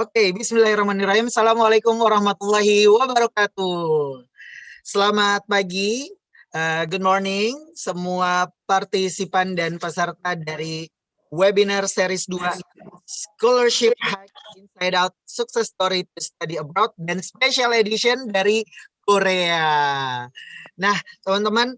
Oke, bismillahirrahmanirrahim. Assalamualaikum warahmatullahi wabarakatuh. Selamat pagi, good morning, semua partisipan dan peserta dari webinar series 2 Scholarship Hack Inside Out Success Story to Study Abroad dan special edition dari Korea. Nah, teman-teman,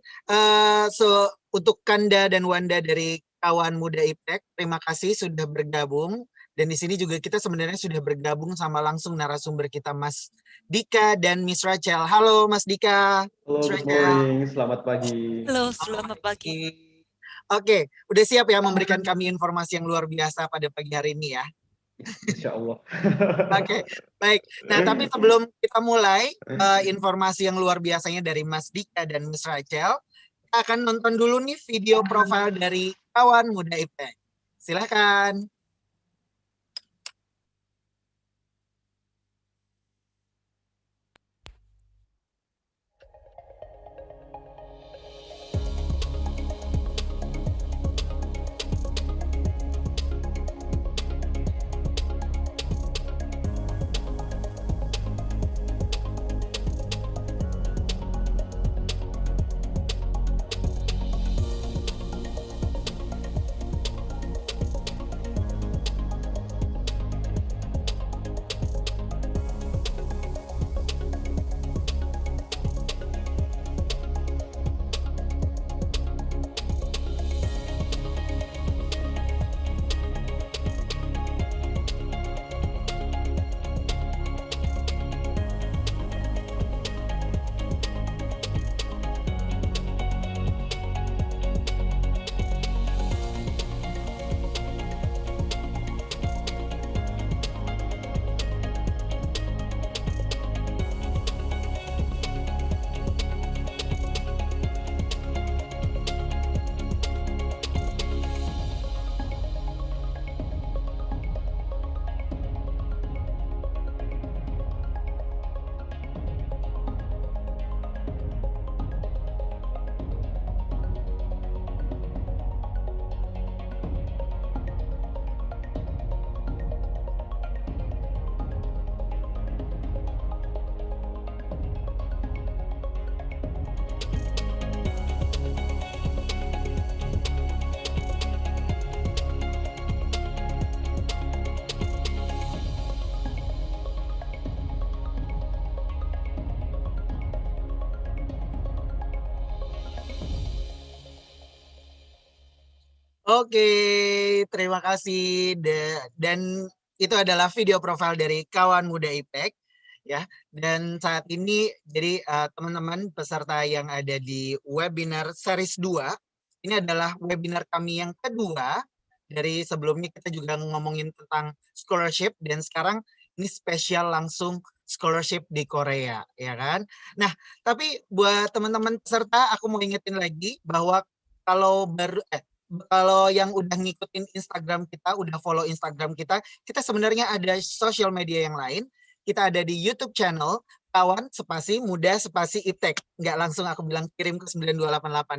untuk Kanda dan Wanda dari Kawan Muda IPTEK, terima kasih sudah bergabung. Dan di sini juga kita sebenarnya sudah bergabung sama langsung narasumber kita, Mas Dika dan Miss Rachel. Halo Mas Dika. Halo, good morning. Selamat pagi. Halo, selamat pagi. Oke, udah siap ya memberikan kami informasi yang luar biasa pada pagi hari ini ya? Insya Allah. Oke, baik. Nah, tapi sebelum kita mulai informasi yang luar biasanya dari Mas Dika dan Miss Rachel, kita akan nonton dulu nih video profil dari Kawan Muda IPTEK. Silakan. Oke, terima kasih. Dan itu adalah video profil dari Kawan Muda IPTEK ya. Dan saat ini jadi teman-teman peserta yang ada di webinar series 2, ini adalah webinar kami yang kedua. Dari sebelumnya kita juga ngomongin tentang scholarship dan sekarang ini spesial langsung scholarship di Korea, ya kan? Nah, tapi buat teman-teman peserta aku mau ingetin lagi bahwa kalau yang udah ngikutin Instagram kita, udah follow Instagram kita sebenarnya ada sosial media yang lain. Kita ada di YouTube channel Kawan spasi Muda spasi IPTEK. Nggak langsung aku bilang kirim ke 9288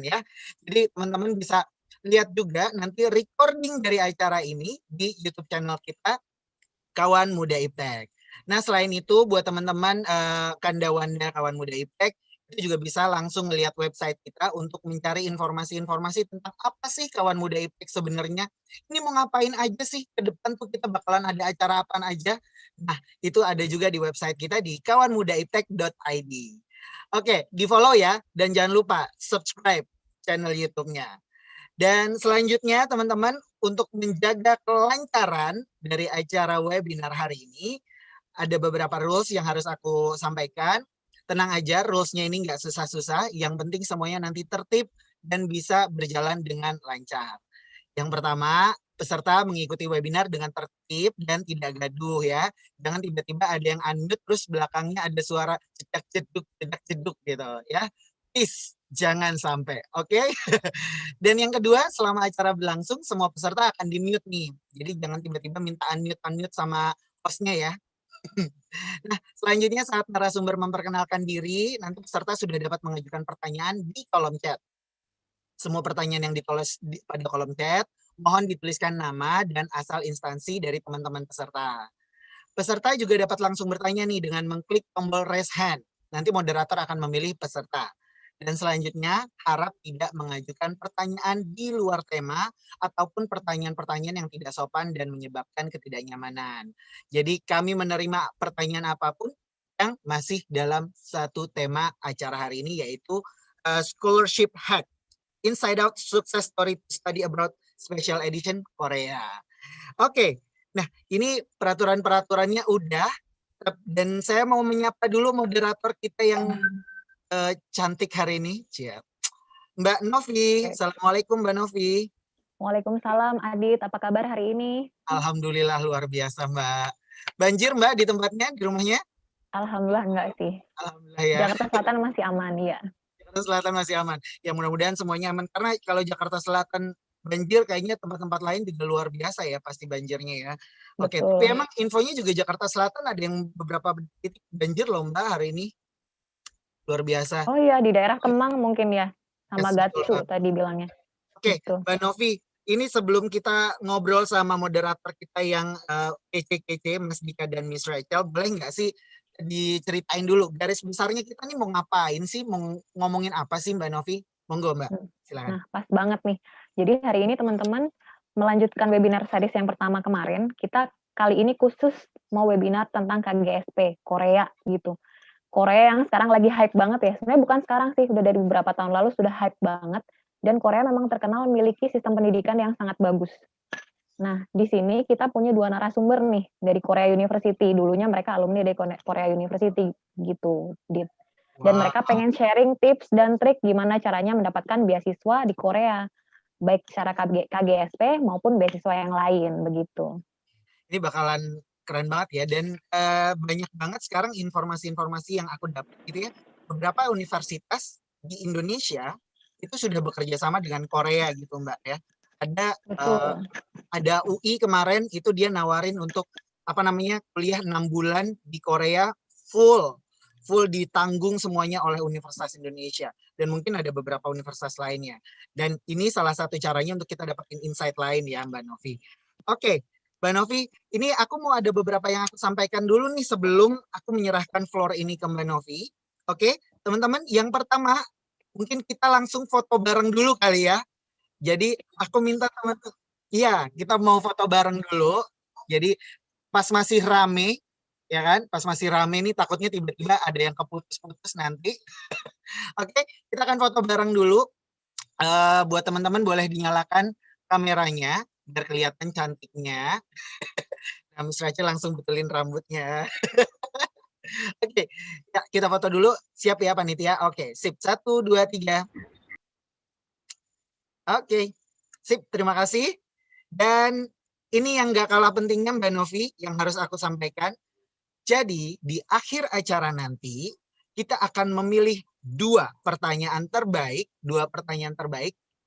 ya. Jadi teman-teman bisa lihat juga nanti recording dari acara ini di YouTube channel kita Kawan Muda IPTEK. Nah, selain itu buat teman-teman Kanda Wanda Kawan Muda IPTEK, itu juga bisa langsung melihat website kita untuk mencari informasi-informasi tentang apa sih Kawan Muda IPTEK sebenarnya. Ini mau ngapain aja sih ke depan tuh kita bakalan ada acara apa aja. Nah, itu ada juga di website kita di kawanmudaiptek.id. Oke, di-follow ya dan jangan lupa subscribe channel YouTube-nya. Dan selanjutnya teman-teman untuk menjaga kelancaran dari acara webinar hari ini ada beberapa rules yang harus aku sampaikan. Tenang aja, rules-nya ini nggak susah-susah. Yang penting semuanya nanti tertib dan bisa berjalan dengan lancar. Yang pertama, peserta mengikuti webinar dengan tertib dan tidak gaduh ya. Jangan tiba-tiba ada yang unmute terus belakangnya ada suara cedak-ceduk gitu ya. Please, jangan sampai. Oke? Dan yang kedua, selama acara berlangsung semua peserta akan di-mute nih. Jadi jangan tiba-tiba minta unmute sama hostnya ya. Nah, selanjutnya saat narasumber memperkenalkan diri, nanti peserta sudah dapat mengajukan pertanyaan di kolom chat. Semua pertanyaan yang ditulis pada kolom chat, mohon dituliskan nama dan asal instansi dari teman-teman peserta. Peserta juga dapat langsung bertanya nih dengan mengklik tombol raise hand. Nanti moderator akan memilih peserta. Dan selanjutnya, harap tidak mengajukan pertanyaan di luar tema ataupun pertanyaan-pertanyaan yang tidak sopan dan menyebabkan ketidaknyamanan. Jadi kami menerima pertanyaan apapun yang masih dalam satu tema acara hari ini, yaitu Scholarship Hack, Inside Out Success Story to Study Abroad Special Edition Korea. Oke, nah ini peraturan-peraturannya udah. Dan saya mau menyapa dulu moderator kita yang cantik hari ini, Mbak Novi. Assalamualaikum Mbak Novi. Waalaikumsalam Adit, apa kabar hari ini? Alhamdulillah luar biasa Mbak. Banjir Mbak di tempatnya, di rumahnya? Alhamdulillah enggak sih. Alhamdulillah ya. Jakarta Selatan masih aman ya. Jakarta Selatan masih aman. Ya mudah-mudahan semuanya aman. Karena kalau Jakarta Selatan banjir kayaknya tempat-tempat lain juga luar biasa ya pasti banjirnya ya. Oke, tapi emang infonya juga Jakarta Selatan ada yang beberapa titik banjir loh Mbak hari ini. Luar biasa. Oh iya, di daerah Kemang mungkin ya, sama Yes, Gatsu tadi bilangnya. Oke, Gitu. Mbak Novi, ini sebelum kita ngobrol sama moderator kita yang kece-kece, Mas Dika dan Miss Rachel, boleh nggak sih diceritain dulu garis besarnya kita nih mau ngapain sih, mau ngomongin apa sih Mbak Novi? Monggo Mbak, silakan. Nah, pas banget nih. Jadi hari ini teman-teman melanjutkan webinar series yang pertama kemarin, kita kali ini khusus mau webinar tentang KGSP, Korea gitu. Korea yang sekarang lagi hype banget ya. Sebenarnya bukan sekarang sih, udah dari beberapa tahun lalu sudah hype banget. Dan Korea memang terkenal memiliki sistem pendidikan yang sangat bagus. Nah, di sini kita punya dua narasumber nih dari Korea University. Dulunya mereka alumni dari Korea University gitu, Dit. Dan mereka pengen sharing tips dan trik gimana caranya mendapatkan beasiswa di Korea, baik secara KGSP maupun beasiswa yang lain begitu. Ini bakalan keren banget ya, dan banyak banget sekarang informasi-informasi yang aku dapat gitu ya. Beberapa universitas di Indonesia itu sudah bekerja sama dengan Korea gitu Mbak ya. Ada UI kemarin itu dia nawarin untuk kuliah 6 bulan di Korea full ditanggung semuanya oleh Universitas Indonesia, dan mungkin ada beberapa universitas lainnya. Dan ini salah satu caranya untuk kita dapetin insight lain ya Mbak Novi. Oke, Mbak Novi, ini aku mau ada beberapa yang aku sampaikan dulu nih sebelum aku menyerahkan floor ini ke Mbak Novi. Oke, teman-teman, yang pertama mungkin kita langsung foto bareng dulu kali ya. Jadi aku minta teman-teman, iya kita mau foto bareng dulu. Jadi pas masih rame, ya kan? Pas masih rame nih takutnya tiba-tiba ada yang keputus-putus nanti. Oke, kita akan foto bareng dulu. Buat teman-teman boleh dinyalakan kameranya biar kelihatan cantiknya. Nah, Miss Rachel langsung betulin rambutnya. Oke, ya, kita foto dulu. Siap ya panitia? Oke, sip. 1, 2, 3. Oke, sip. Terima kasih. Dan ini yang gak kalah pentingnya Mbak Novi yang harus aku sampaikan. Jadi di akhir acara nanti kita akan memilih dua pertanyaan terbaik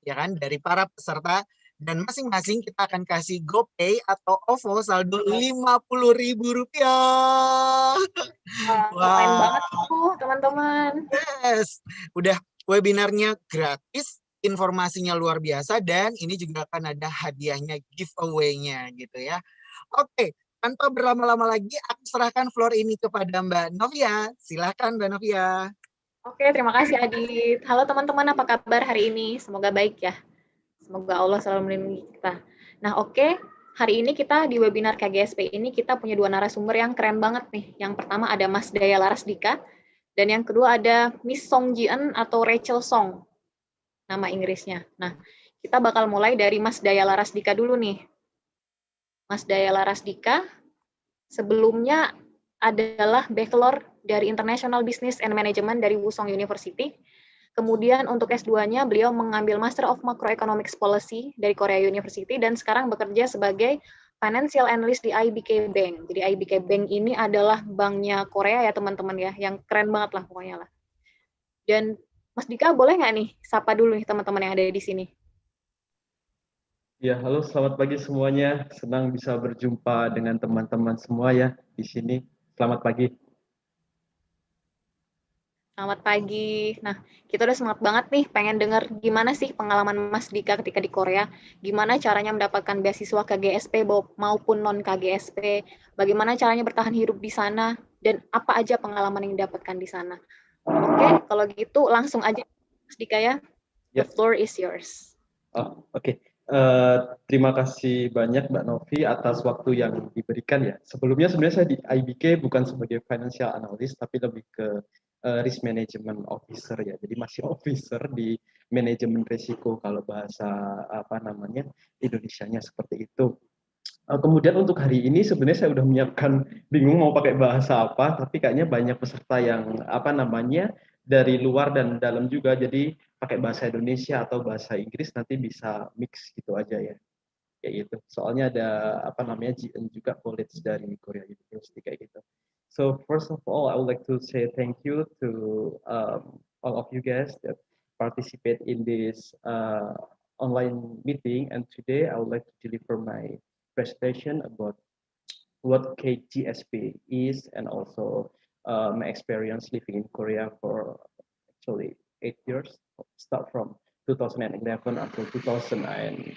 ya kan dari para peserta, dan masing-masing kita akan kasih GoPay atau OVO saldo Rp50.000. Keren banget tuh teman-teman. Yes, udah webinarnya gratis, informasinya luar biasa, dan ini juga akan ada hadiahnya, giveaway-nya gitu ya. Oke, tanpa berlama-lama lagi, aku serahkan floor ini kepada Mbak Novia. Silakan Mbak Novia. Oke, terima kasih Adit. Halo teman-teman, apa kabar hari ini? Semoga baik ya. Semoga Allah selalu melindungi kita. Nah, oke. Hari ini kita di webinar KGSP ini kita punya dua narasumber yang keren banget nih. Yang pertama ada Mas Daya Larasdika dan yang kedua ada Miss Song Ji-eun atau Rachel Song, nama Inggrisnya. Nah, kita bakal mulai dari Mas Daya Larasdika dulu nih. Mas Daya Larasdika sebelumnya adalah Bachelor dari International Business and Management dari Wusong University. Kemudian untuk S2-nya beliau mengambil Master of Macroeconomics Policy dari Korea University dan sekarang bekerja sebagai Financial Analyst di IBK Bank. Jadi IBK Bank ini adalah banknya Korea ya teman-teman ya, yang keren banget lah pokoknya lah. Dan Mas Dika boleh nggak nih sapa dulu nih teman-teman yang ada di sini? Ya, halo, selamat pagi semuanya. Senang bisa berjumpa dengan teman-teman semua ya di sini. Selamat pagi. Selamat pagi. Nah, kita udah semangat banget nih pengen denger gimana sih pengalaman Mas Dika ketika di Korea, gimana caranya mendapatkan beasiswa KGSP maupun non-KGSP, bagaimana caranya bertahan hidup di sana, dan apa aja pengalaman yang didapatkan di sana. Oke, kalau gitu langsung aja Mas Dika ya. The floor is yours. Oke. Terima kasih banyak Mbak Novi atas waktu yang diberikan ya. Sebelumnya sebenarnya saya di IBK bukan sebagai financial analyst, tapi lebih ke risk management officer ya. Jadi masih officer di manajemen risiko kalau bahasa apa namanya Indonesianya seperti itu. Kemudian untuk hari ini sebenarnya saya udah menyiapkan, bingung mau pakai bahasa apa, tapi kayaknya banyak peserta yang apa namanya dari luar dan dalam juga, jadi pakai bahasa Indonesia atau bahasa Inggris nanti bisa mix gitu aja ya, kayak gitu. Soalnya ada apa namanya GN juga college dari Korea University kayak gitu. So first of all, I would like to say thank you to all of you guys that participate in this online meeting, and today I would like to deliver my presentation about what KGSP is and also my experience living in Korea for actually 8 years, start from 2011 until 2019,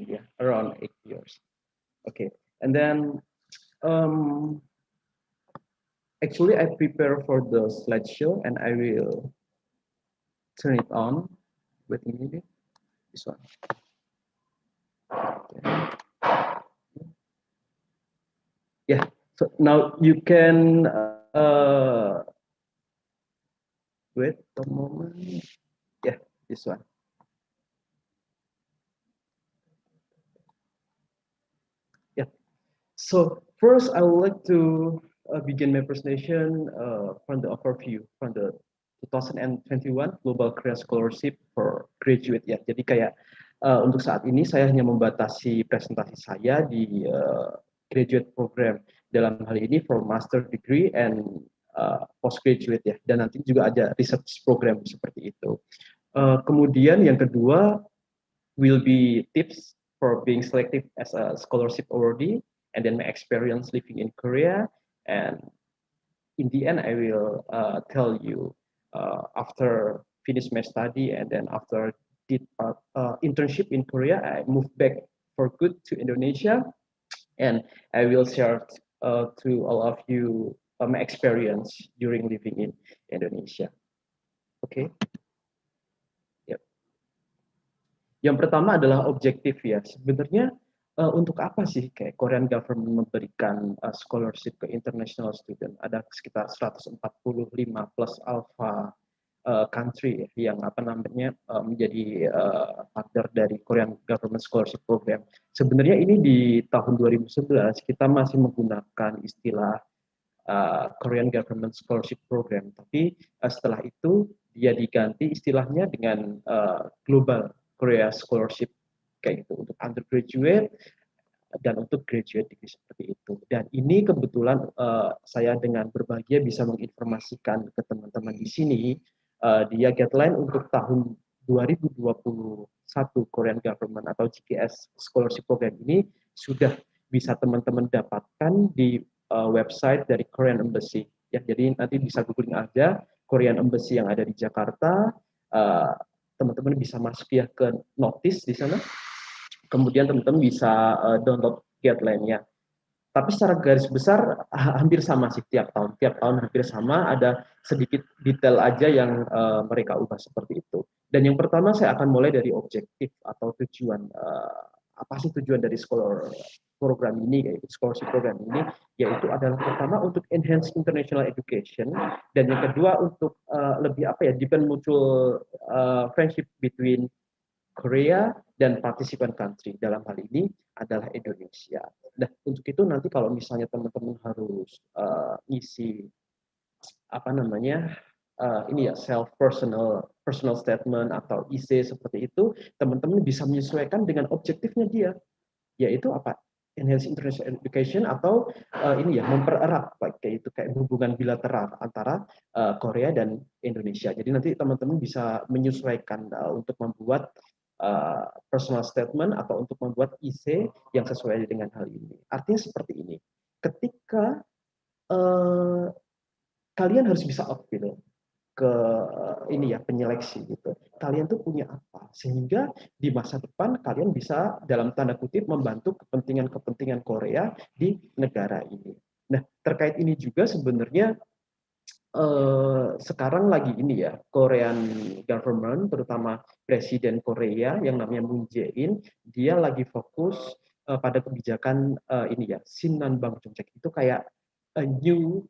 yeah, around 8 years. Okay, and then actually I prepare for the slideshow and I will turn it on. Wait a minute, this one. Okay. Yeah, so now you can wait a moment. Yeah, this one. Yeah. So first, I would like to begin my presentation from the overview from the 2021 Global Career Scholarship for Graduate ya. Jadi kayak untuk saat ini saya hanya membatasi presentasi saya di graduate program, dalam hal ini for master degree and postgraduate ya. Dan nanti juga ada research program seperti itu. Kemudian yang kedua will be tips for being selected as a scholarship awardee, and then my experience living in Korea, and in the end I will tell you after finish my study and then after did internship in Korea, I moved back for good to Indonesia, and I will share to all of you my experience during living in Indonesia. Okay. Yang pertama adalah objektif ya. Sebenarnya untuk apa sih kayak Korean government memberikan scholarship ke international student? Ada sekitar 145 plus alpha country ya, yang apa namanya menjadi partner dari Korean government scholarship program. Sebenarnya ini di tahun 2011 kita masih menggunakan istilah Korean government scholarship program, tapi setelah itu dia diganti istilahnya dengan global Korea Scholarship kayak gitu untuk undergraduate dan untuk graduate degree seperti itu. Dan ini kebetulan saya dengan berbahagia bisa menginformasikan ke teman-teman di sini dia guideline untuk tahun 2021 Korean Government atau GKS Scholarship Program ini sudah bisa teman-teman dapatkan di website dari Korean Embassy. Ya, jadi nanti bisa googling aja Korean Embassy yang ada di Jakarta. Teman-teman bisa masuk ya ke notice di sana. Kemudian teman-teman bisa download guideline-nya. Tapi secara garis besar hampir sama sih tiap tahun hampir sama, ada sedikit detail aja yang mereka ubah seperti itu. Dan yang pertama saya akan mulai dari objektif atau tujuan, apa sih tujuan dari program ini, yaitu scholarship program ini, yaitu adalah pertama untuk enhance international education, dan yang kedua untuk lebih apa ya, deepen mutual friendship between Korea dan participan country, dalam hal ini adalah Indonesia. Nah, untuk itu nanti kalau misalnya teman-teman harus ngisi apa namanya, ini ya, self personal statement atau IC seperti itu, teman-teman bisa menyesuaikan dengan objektifnya dia, yaitu apa? Enhance international education, atau ini ya, mempererat kayak itu, kayak hubungan bilateral antara Korea dan Indonesia. Jadi nanti teman-teman bisa menyesuaikan untuk membuat personal statement atau untuk membuat IC yang sesuai dengan hal ini. Artinya seperti ini. Ketika kalian harus bisa appeal ke ini ya, penyeleksi gitu. Kalian tuh punya apa sehingga di masa depan kalian bisa dalam tanda kutip membantu kepentingan Korea di negara ini. Nah, terkait ini juga sebenarnya sekarang lagi ini ya, Korean government, terutama Presiden Korea yang namanya Moon Jae-in, dia lagi fokus pada kebijakan ini ya, Sinnanbang Jongchek, itu kayak a new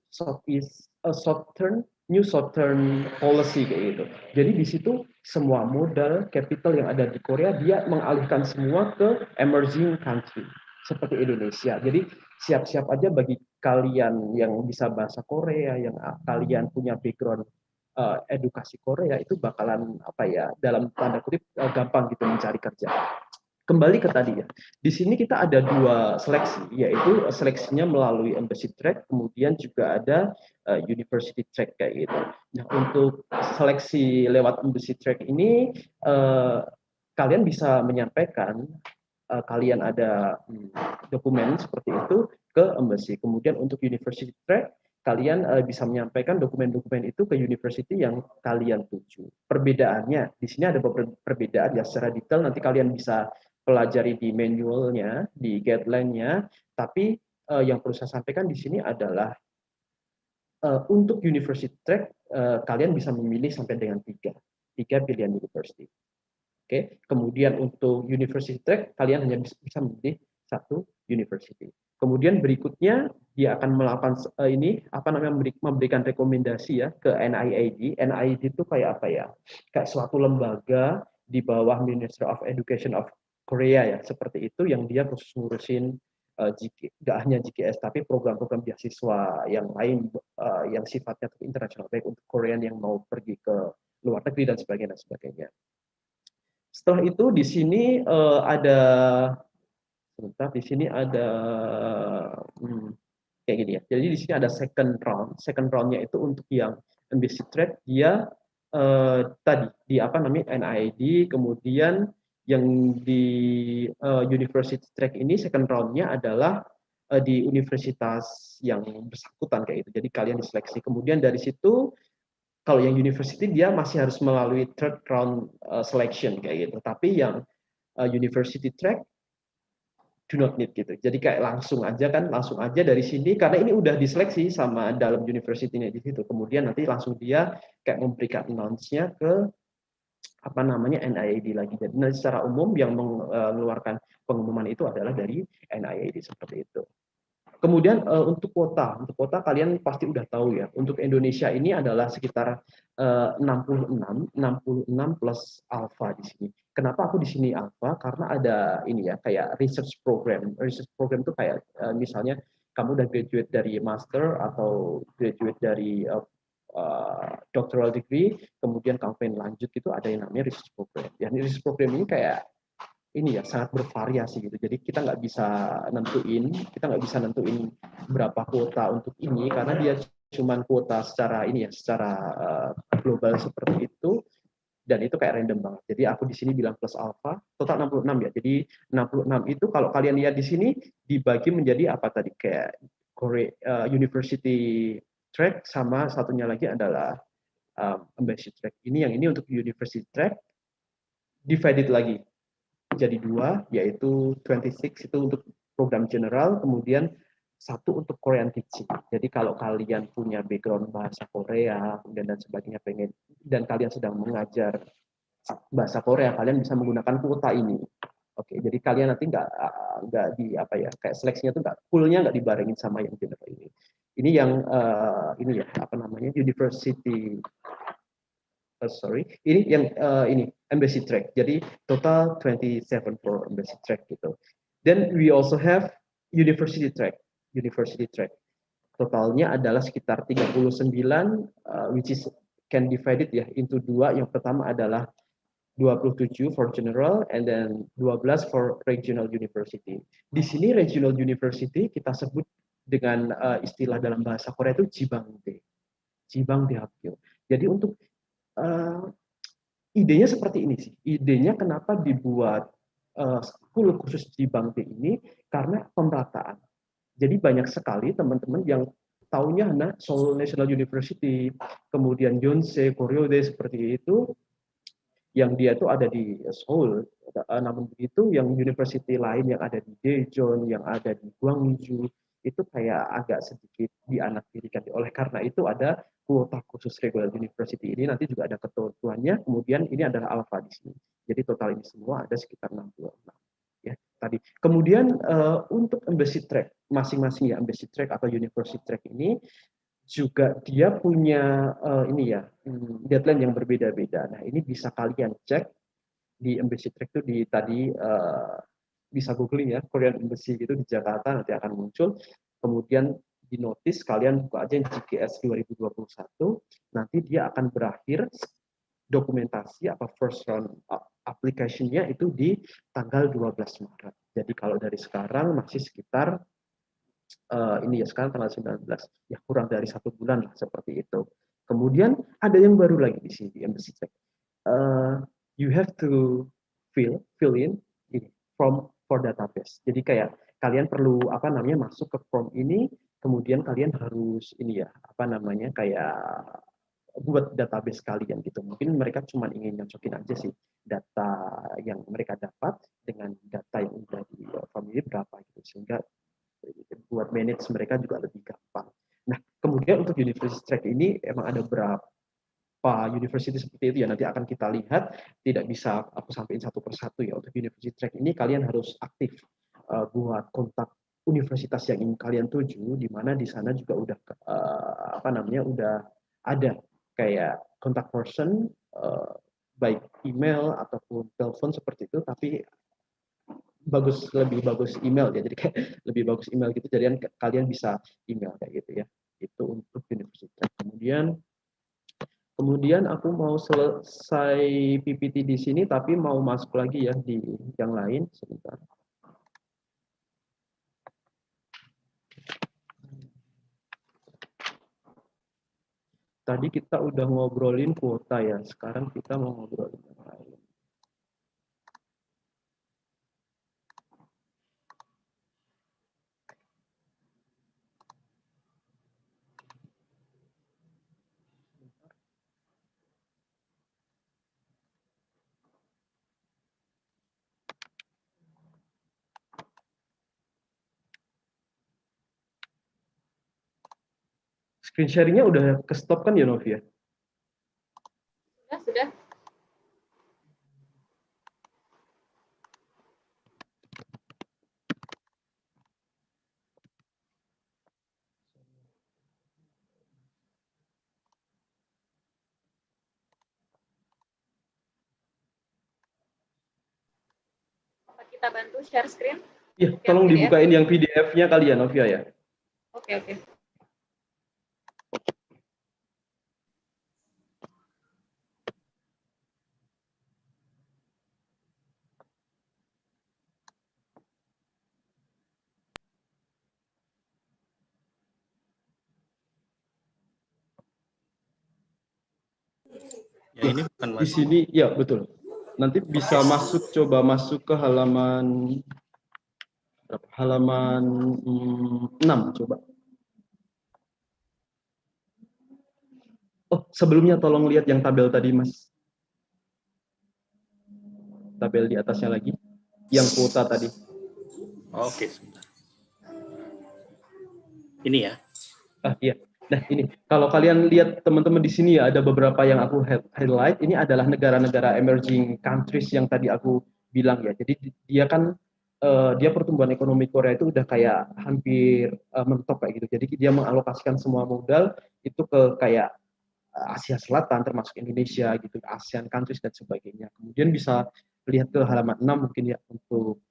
southern policy kayak gitu. Jadi di situ semua modal capital yang ada di Korea dia mengalihkan semua ke emerging country seperti Indonesia. Jadi siap-siap aja bagi kalian yang bisa bahasa Korea, yang kalian punya background edukasi Korea, itu bakalan apa ya, dalam tanda kutip gampang gitu mencari kerja. Kembali ke tadi ya, di sini kita ada dua seleksi, yaitu seleksinya melalui embassy track, kemudian juga ada university track kayak gitu. Nah, untuk seleksi lewat embassy track ini kalian bisa menyampaikan kalian ada dokumen seperti itu ke embassy. Kemudian untuk university track, kalian bisa menyampaikan dokumen-dokumen itu ke university yang kalian tuju. Perbedaannya, di sini ada beberapa perbedaan ya, secara detail nanti kalian bisa pelajari di manualnya, di guideline-nya, tapi yang perlu saya sampaikan di sini adalah untuk university track, kalian bisa memilih sampai dengan tiga pilihan university. Oke, kemudian untuk university track kalian hanya bisa memilih satu university. Kemudian berikutnya dia akan melakukan ini apa namanya, memberikan rekomendasi ya ke NIAID. NIAID itu kayak apa ya? Kayak suatu lembaga di bawah Ministry of Education of Korea ya, seperti itu, yang dia khusus ngurusin nggak hanya GKS tapi program-program beasiswa yang lain yang sifatnya internasional, baik untuk Korean yang mau pergi ke luar negeri dan sebagainya. Setelah itu di sini ada sebentar, di sini ada kayak gini ya. Jadi di sini ada second round. Second roundnya itu untuk yang embassy track, dia tadi di apa namanya, NIAID, kemudian yang di university track ini second roundnya adalah di universitas yang bersangkutan kayak gitu. Jadi kalian diseleksi. Kemudian dari situ kalau yang university dia masih harus melalui third round selection kayak gitu. Tapi yang university track do not need gitu. Jadi kayak langsung aja dari sini, karena ini udah diseleksi sama dalam university-nya di situ. Kemudian nanti langsung dia kayak memberikan announce-nya ke apa namanya, NIAID lagi. Jadi nanti secara umum yang mengeluarkan pengumuman itu adalah dari NIAID seperti itu. Kemudian untuk kuota kalian pasti udah tahu ya. Untuk Indonesia ini adalah sekitar 66 plus alpha di sini. Kenapa aku di sini alpha? Karena ada ini ya, kayak research program. Research program itu kayak misalnya kamu udah graduate dari master atau graduate dari doctoral degree, kemudian kamu pengen lanjut, itu ada yang namanya research program. Ya, research program ini kayak ini ya, sangat bervariasi gitu. Jadi kita nggak bisa nentuin berapa kuota untuk ini, karena dia cuma kuota secara ini ya, secara global seperti itu, dan itu kayak random banget. Jadi aku di sini bilang plus alpha, total 66 ya. Jadi 66 itu kalau kalian lihat di sini dibagi menjadi apa tadi, kayak university track, sama satunya lagi adalah embassy track. Yang ini untuk university track divided lagi jadi dua, yaitu 26 itu untuk program general, kemudian satu untuk Korean teaching. Jadi kalau kalian punya background bahasa Korea dan sebagainya dan kalian sedang mengajar bahasa Korea, kalian bisa menggunakan kuota ini. Oke, jadi kalian nanti nggak di apa ya, kayak seleksinya tuh fullnya nggak dibarengin sama yang general ini. Ini yang ini ya apa namanya university. Ini yang ini embassy track. Jadi total 27 for embassy track gitu. Then we also have university track. University track. Totalnya adalah sekitar 39, which is can divided ya into dua. Yang pertama adalah 27 for general and then 12 for regional university. Di sini regional university kita sebut dengan istilah dalam bahasa Korea itu Jibangdae. Jibangdae Hakgyo. Jadi untuk idenya seperti ini sih. Idenya kenapa dibuat full khusus Jibangdae ini karena pemerataan. Jadi banyak sekali teman-teman yang taunya hanya Seoul National University, kemudian Yonsei, Goryeo-dae seperti itu, yang dia itu ada di Seoul. Namun begitu, yang university lain yang ada di Daejeon, yang ada di Gwangju, itu kayak agak sedikit dianaktirikan. Oleh karena itu ada kuota khusus regular university ini, nanti juga ada ketentuannya, kemudian ini adalah alpha di sini. Jadi total ini semua ada sekitar 66. Ya, tadi. Kemudian untuk embassy track, masing-masing ya embassy track atau university track ini juga dia punya ini ya deadline yang berbeda-beda. Nah ini bisa kalian cek di embassy track itu di tadi bisa googling ya Korean Embassy itu di Jakarta nanti akan muncul. Kemudian di notice kalian buka aja GKS 2021, nanti dia akan berakhir dokumentasi apa first round application-nya itu di tanggal 12 Maret. Jadi kalau dari sekarang masih sekitar ini ya sekarang tanggal 19, ya kurang dari 1 bulan lah seperti itu. Kemudian ada yang baru lagi di sini di embassy check. You have to fill in ini form for database. Jadi kayak kalian perlu apa namanya masuk ke form ini, kemudian kalian harus ini ya apa namanya kayak buat database kalian gitu. Mungkin mereka cuma ingin nyocokin aja sih data yang mereka dapat dengan data yang udah di family berapa gitu, sehingga buat manage mereka juga lebih gampang. Nah, kemudian untuk university track ini emang ada berapa university seperti itu ya, nanti akan kita lihat, tidak bisa aku sampaikan satu persatu ya. Untuk university track ini kalian harus aktif buat kontak universitas yang ingin kalian tuju, di mana di sana juga udah apa namanya udah ada kayak kontak person baik email ataupun telepon seperti itu, tapi lebih bagus email ya, jadi kayak lebih bagus email gitu, jadi kalian bisa email kayak gitu ya. Itu untuk universitas. Kemudian aku mau selesai PPT di sini tapi mau masuk lagi ya di yang lain sebentar. Tadi kita udah ngobrolin kuota ya, sekarang kita mau ngobrolin yang lain. Screen sharing-nya udah ke stop kan ya Novia? Sudah. Apa kita bantu share screen? Iya, tolong dibukain yang PDF-nya kali ya Novia ya. Oke. Ya ini bukan di sini ya betul. Nanti bisa coba masuk ke halaman 6 coba. Oh, sebelumnya tolong lihat yang tabel tadi, Mas. Tabel di atasnya lagi. Yang kuota tadi. Oke, sebentar. ini ya. Iya. Nah, ini kalau kalian lihat teman-teman di sini ya, ada beberapa yang aku highlight. Ini adalah negara-negara emerging countries yang tadi aku bilang ya. Jadi dia kan dia pertumbuhan ekonomi Korea itu udah kayak hampir mentok kayak gitu. Jadi dia mengalokasikan semua modal itu ke kayak Asia Selatan termasuk Indonesia gitu, ASEAN countries dan sebagainya. Kemudian bisa lihat ke halaman 6 mungkin ya untuk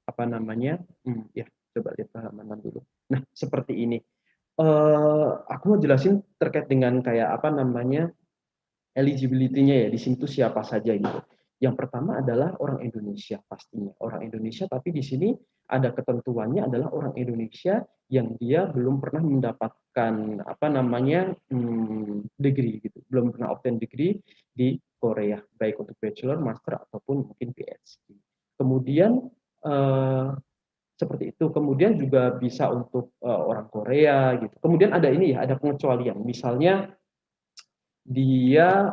apa namanya? Ya, coba lihat ke halaman 6 dulu. Nah, seperti ini. Aku mau jelasin terkait dengan kayak apa namanya eligibility-nya ya, di sini tuh siapa saja gitu. Yang pertama adalah orang Indonesia pastinya. Orang Indonesia, tapi di sini ada ketentuannya adalah orang Indonesia yang dia belum pernah mendapatkan apa namanya degree gitu, belum pernah obtain degree di Korea, baik untuk bachelor, master ataupun mungkin PhD. Kemudian seperti itu. Kemudian juga bisa untuk orang Korea gitu. Kemudian ada ini ya, ada pengecualian. Misalnya dia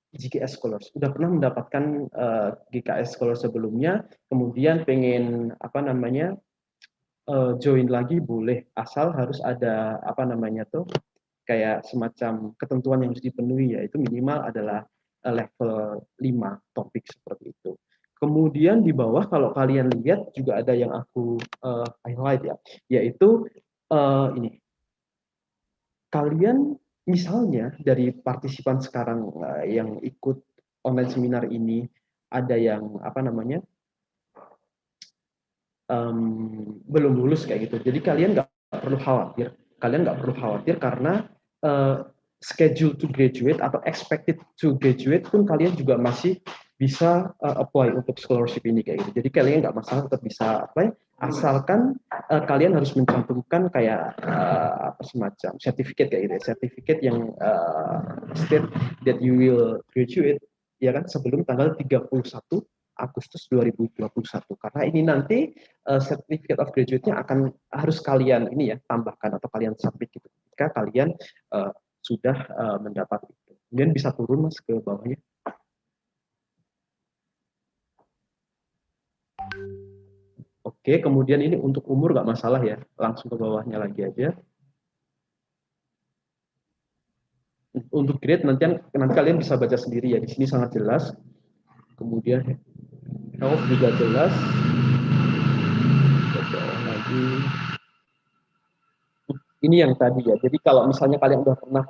GKS Scholars sudah pernah mendapatkan GKS Scholars sebelumnya, kemudian pengen apa namanya join lagi boleh, asal harus ada apa namanya tuh kayak semacam ketentuan yang harus dipenuhi, yaitu minimal adalah level 5 topik seperti itu. Kemudian di bawah kalau kalian lihat juga ada yang aku highlight ya, yaitu ini. Kalian misalnya dari partisipan sekarang yang ikut online seminar ini ada yang apa namanya belum lulus kayak gitu. Jadi kalian nggak perlu khawatir. Kalian nggak perlu khawatir karena schedule to graduate atau expected to graduate pun kalian juga masih bisa apply untuk scholarship ini kayak gitu. Jadi kalian nggak masalah, tetap bisa apply, asalkan kalian harus mencantumkan kayak apa semacam sertifikat kayak gitu, sertifikat yang state that you will graduate ya kan sebelum tanggal 31 Agustus 2021. Karena ini nanti certificate of graduate-nya akan harus kalian ini ya tambahkan atau kalian submit gitu jika kalian sudah mendapat itu. Kemudian bisa turun Mas ke bawahnya. Oke, kemudian ini untuk umur nggak masalah ya, langsung ke bawahnya lagi aja. Untuk grade nanti kalian bisa baca sendiri ya, di sini sangat jelas. Kemudian health juga jelas. Ke bawah lagi. Ini yang tadi ya, jadi kalau misalnya kalian udah pernah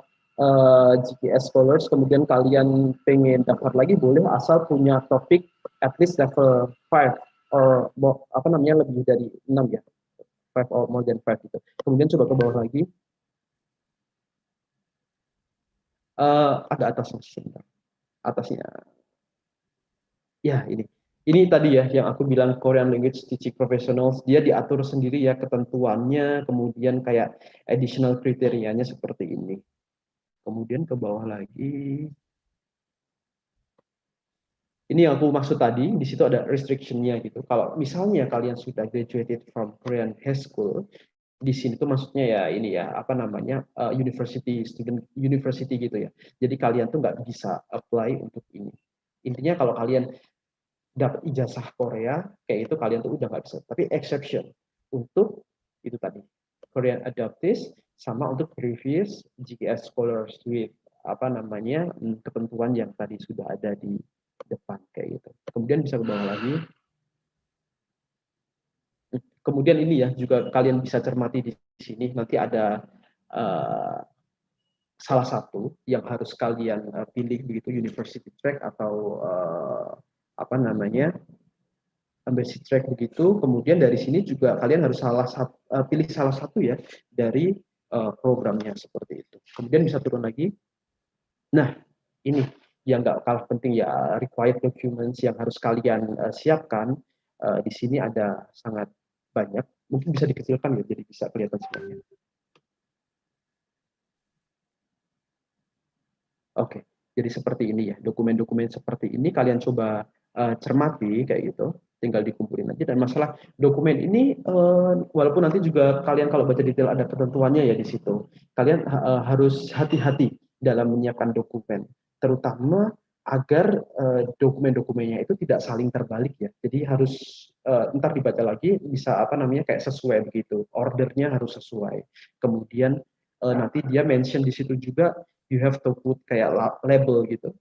GKS Scholars, kemudian kalian pengen daftar lagi, boleh asal punya topik at least level 5 or apa namanya lebih dari 6 ya, 5 or more than 5 gitu. Kemudian coba ke bawah lagi, agak atasnya sebentar, atasnya, ya ini tadi ya yang aku bilang Korean Language Teaching Professionals, dia diatur sendiri ya ketentuannya, kemudian kayak additional kriterianya seperti ini. Kemudian ke bawah lagi. Ini yang aku maksud tadi, di situ ada restriction-nya gitu. Kalau misalnya kalian sudah graduated from Korean High School, di sini tuh maksudnya ya ini ya, apa namanya, student university gitu ya. Jadi kalian tuh nggak bisa apply untuk ini. Intinya kalau kalian dapat ijazah Korea, kayak itu kalian tuh udah nggak bisa. Tapi exception untuk itu tadi, Korean adoptees, sama untuk previous GKS scholars with apa namanya ketentuan yang tadi sudah ada di depan kayak gitu. Kemudian bisa ke bawah lagi. Kemudian ini ya juga kalian bisa cermati di sini nanti ada salah satu yang harus kalian pilih begitu, university track atau apa namanya ambassador track begitu. Kemudian dari sini juga kalian harus pilih salah satu ya dari programnya seperti itu. Kemudian bisa turun lagi. Nah ini yang nggak kalah penting ya, required documents yang harus kalian siapkan. Di sini ada sangat banyak, mungkin bisa dikecilkan ya, jadi bisa kelihatan semuanya. Oke, jadi seperti ini ya, dokumen-dokumen seperti ini kalian coba cermati kayak gitu, tinggal dikumpulin aja. Dan masalah dokumen ini, walaupun nanti juga kalian kalau baca detail ada ketentuannya ya di situ, kalian harus hati-hati dalam menyiapkan dokumen, terutama agar dokumen-dokumennya itu tidak saling terbalik ya. Jadi harus ntar dibaca lagi bisa apa namanya kayak sesuai begitu, ordernya harus sesuai. Kemudian nanti dia mention di situ juga you have to put kayak label gitu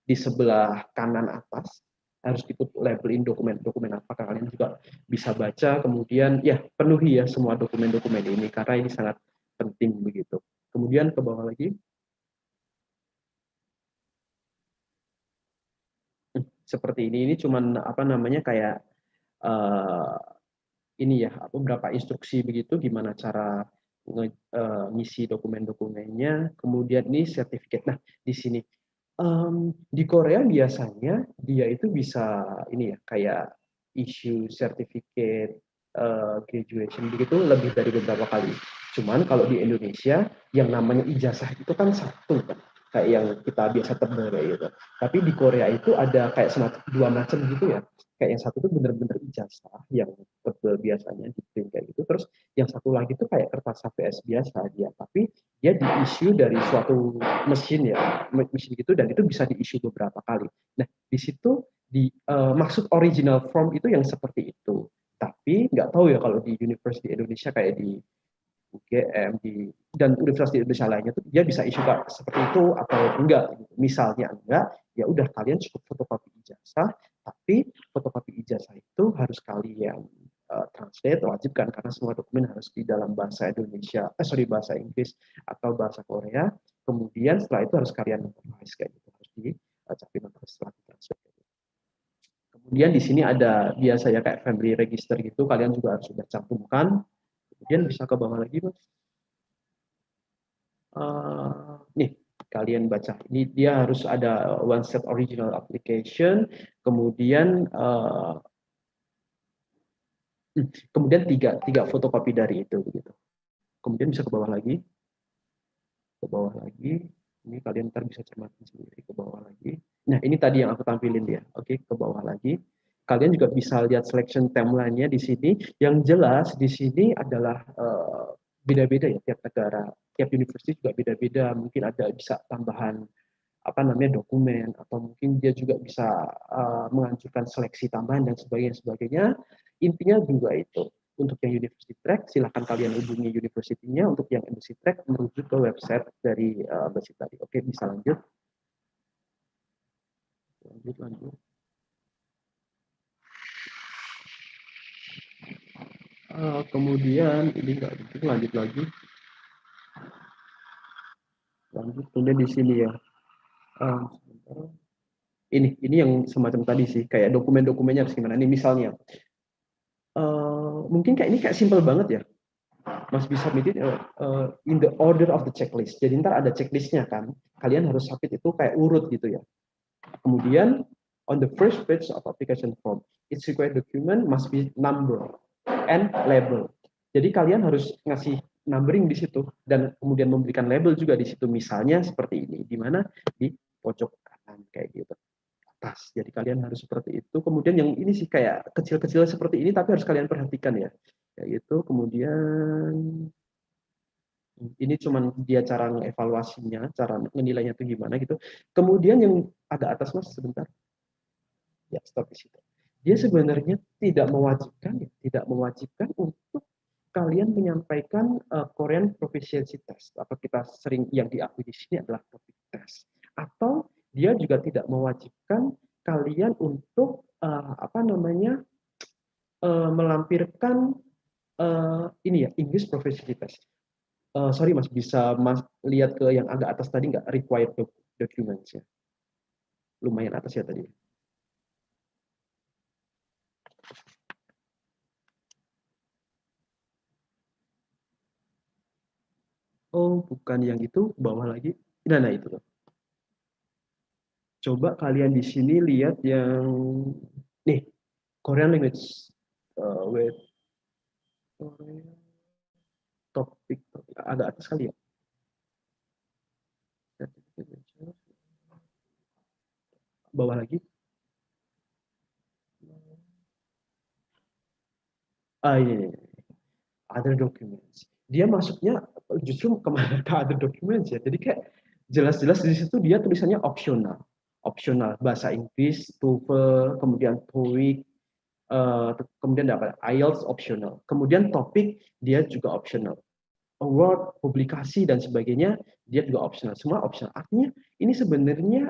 di sebelah kanan atas, harus diput labelin dokumen-dokumen apa, kalian juga bisa baca. Kemudian ya penuhi ya semua dokumen-dokumen ini karena ini sangat penting begitu. Kemudian ke bawah lagi. Seperti ini cuman apa namanya kayak ini ya beberapa instruksi begitu gimana cara ngisi dokumen-dokumennya. Kemudian ini sertifikat. Nah di sini di Korea biasanya dia itu bisa ini ya kayak issue certificate graduation begitu lebih dari beberapa kali. Cuman kalau di Indonesia yang namanya ijazah itu kan satu kan, kayak yang kita biasa tebel kayak gitu. Tapi di Korea itu ada kayak dua macam gitu ya. Kayak yang satu itu bener-bener ijazah yang tebel biasanya di print kayak gitu. Terus yang satu lagi itu kayak kertas HVS biasa dia, tapi dia di-issue dari suatu mesin ya, mesin gitu, dan itu bisa di-issue beberapa kali. Nah, di situ maksud original form itu yang seperti itu. Tapi nggak tahu ya kalau di University Indonesia kayak di UGM dan universitas di Indonesia lainnya tuh dia bisa issue seperti itu atau enggak. Misalnya enggak, ya udah kalian cukup fotokopi ijazah, tapi fotokopi ijazah itu harus kalian translate, wajib kan karena semua dokumen harus di dalam bahasa Indonesia, bahasa Inggris atau bahasa Korea. Kemudian setelah itu harus kalian notarize kayak gitu, harus dicapin notarize setelah translate. Kemudian di sini ada biasanya kayak family register gitu, kalian juga harus sudah cantumkan. Kemudian bisa ke bawah lagi, Mas. Nih, kalian baca. Ini dia harus ada one set original application, kemudian tiga fotokopi dari itu begitu. Kemudian bisa ke bawah lagi. Ke bawah lagi. Ini kalian ntar bisa cermatin sendiri ke bawah lagi. Nah, ini tadi yang aku tampilin dia. Oke, ke bawah lagi. Kalian juga bisa lihat selection timeline-nya di sini. Yang jelas di sini adalah beda-beda ya tiap negara, tiap universitas juga beda-beda. Mungkin ada bisa tambahan apa namanya dokumen, atau mungkin dia juga bisa mengajukan seleksi tambahan dan sebagainya. Intinya juga itu. Untuk yang university track, silahkan kalian hubungi university-nya. Untuk yang embassy track, merujuk ke website dari embassy tadi. Oke, bisa lanjut. Lanjut. Kemudian ini enggak begitu, lanjut lagi. Lanjut, kemudian di sini ya. Ini yang semacam tadi sih, kayak dokumen-dokumennya harus gimana. Ini misalnya, mungkin kayak ini kayak simple banget ya. Must be submitted in the order of the checklist. Jadi ntar ada checklistnya kan. Kalian harus submit itu kayak urut gitu ya. Kemudian on the first page of application form, its required document must be number and label. Jadi kalian harus ngasih numbering di situ dan kemudian memberikan label juga di situ. Misalnya seperti ini, di mana di pojok kanan kayak gitu. Atas. Jadi kalian harus seperti itu. Kemudian yang ini sih kayak kecil-kecil seperti ini, tapi harus kalian perhatikan ya. Kayak gitu. Kemudian ini cuman dia cara ngevaluasinya, cara menilainya itu gimana gitu. Kemudian yang agak atas Mas sebentar. Ya, stop di situ. Dia sebenarnya tidak mewajibkan untuk kalian menyampaikan Korean Proficiency Test. Apa kita sering yang diakui di sini adalah TOEIC test. Atau dia juga tidak mewajibkan kalian untuk melampirkan ini ya English Proficiency Test. Sorry Mas, bisa Mas lihat ke yang agak atas tadi nggak, required documents ya. Lumayan atas ya tadi. Oh, bukan yang itu, bawah lagi. Nah itu loh. Coba kalian di sini lihat yang nih, Korean language with topik agak atas kali ya. Bawah lagi. Ini. Other documents. Dia masuknya justru kemana ke other documents ya. Jadi kayak jelas-jelas di situ dia tulisannya optional. Optional bahasa Inggris, TOEFL, kemudian TOEIC, kemudian apa? IELTS optional. Kemudian topik dia juga optional. Award, publikasi dan sebagainya dia juga optional. Semua optional. Artinya ini sebenarnya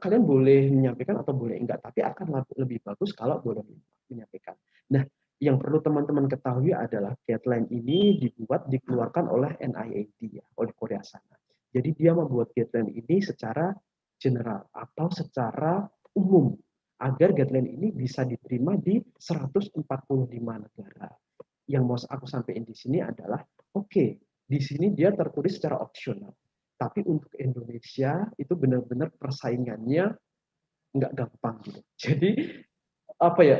kalian boleh menyampaikan atau boleh enggak, tapi akan lebih bagus kalau boleh menyampaikan. Nah, yang perlu teman-teman ketahui adalah guideline ini dikeluarkan oleh NIAD ya, oleh Korea sana. Jadi dia membuat guideline ini secara general atau secara umum agar guideline ini bisa diterima di 145 negara. Yang mau aku sampaikan di sini adalah oke, di sini dia tertulis secara opsional. Tapi untuk Indonesia itu benar-benar persaingannya nggak gampang gitu. Jadi apa ya?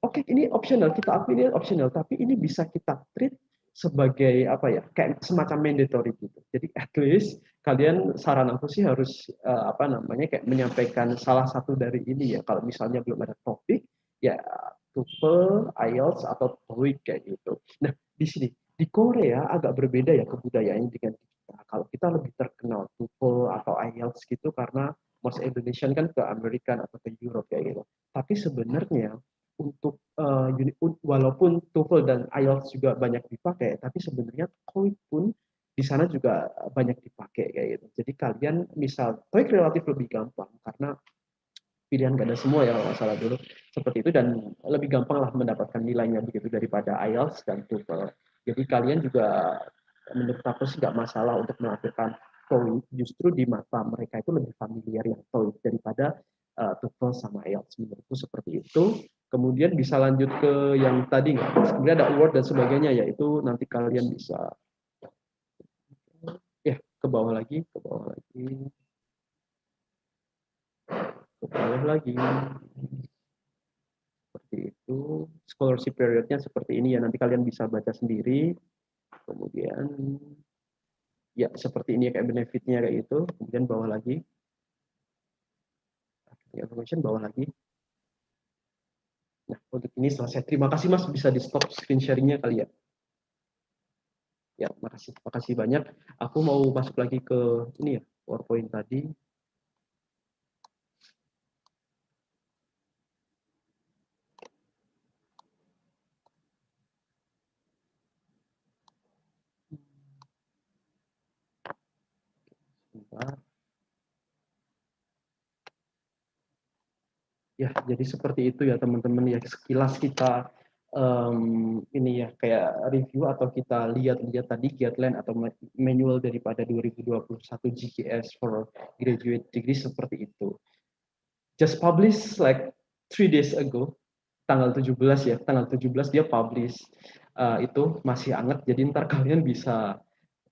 Oke, ini opsional, kita akui ini opsional, tapi ini bisa kita treat sebagai apa ya? Kayak semacam mandatory gitu. Jadi at least kalian, saran aku sih harus apa namanya, kayak menyampaikan salah satu dari ini ya. Kalau misalnya belum ada topik, ya TOEFL, IELTS atau TOEIC kayak gitu. Nah, di sini di Korea agak berbeda ya kebudayaan dengan kita. Kalau kita lebih terkenal TOEFL atau IELTS gitu karena most Indonesian kan ke Amerika atau ke Europe kayak gitu. Tapi sebenarnya untuk walaupun TOEFL dan IELTS juga banyak dipakai, tapi sebenarnya TOEIC pun di sana juga banyak dipakai kayak gitu. Jadi kalian misal TOEIC relatif lebih gampang karena pilihan gak ada semua ya kalau masalah dulu seperti itu, dan lebih gampang lah mendapatkan nilainya begitu daripada IELTS dan TOEFL. Jadi kalian juga menurut aku sih nggak masalah untuk melakukan TOEIC, justru di mata mereka itu lebih familiar yang TOEIC daripada TOEFL sama IELTS, menurutku seperti itu. Kemudian bisa lanjut ke yang tadi nggak, kemudian ada award dan sebagainya, yaitu nanti kalian bisa ya ke bawah lagi, ke bawah lagi seperti itu. Scholarship periodnya seperti ini ya, nanti kalian bisa baca sendiri. Kemudian ya seperti ini kayak benefitnya kayak gitu. Kemudian bawah lagi information, bawah lagi. Nah, untuk ini selesai. Terima kasih Mas, bisa di stop screen sharingnya kali ya. Ya, makasih banyak. Aku mau masuk lagi ke ini ya, PowerPoint tadi. Sebentar. Ya, jadi seperti itu ya teman-teman ya, sekilas kita ini ya kayak review atau kita lihat tadi guideline atau manual daripada 2021 GKS for graduate degree seperti itu. Just publish like 3 days ago, tanggal 17 ya, tanggal 17 dia publish, itu masih anget, jadi ntar kalian bisa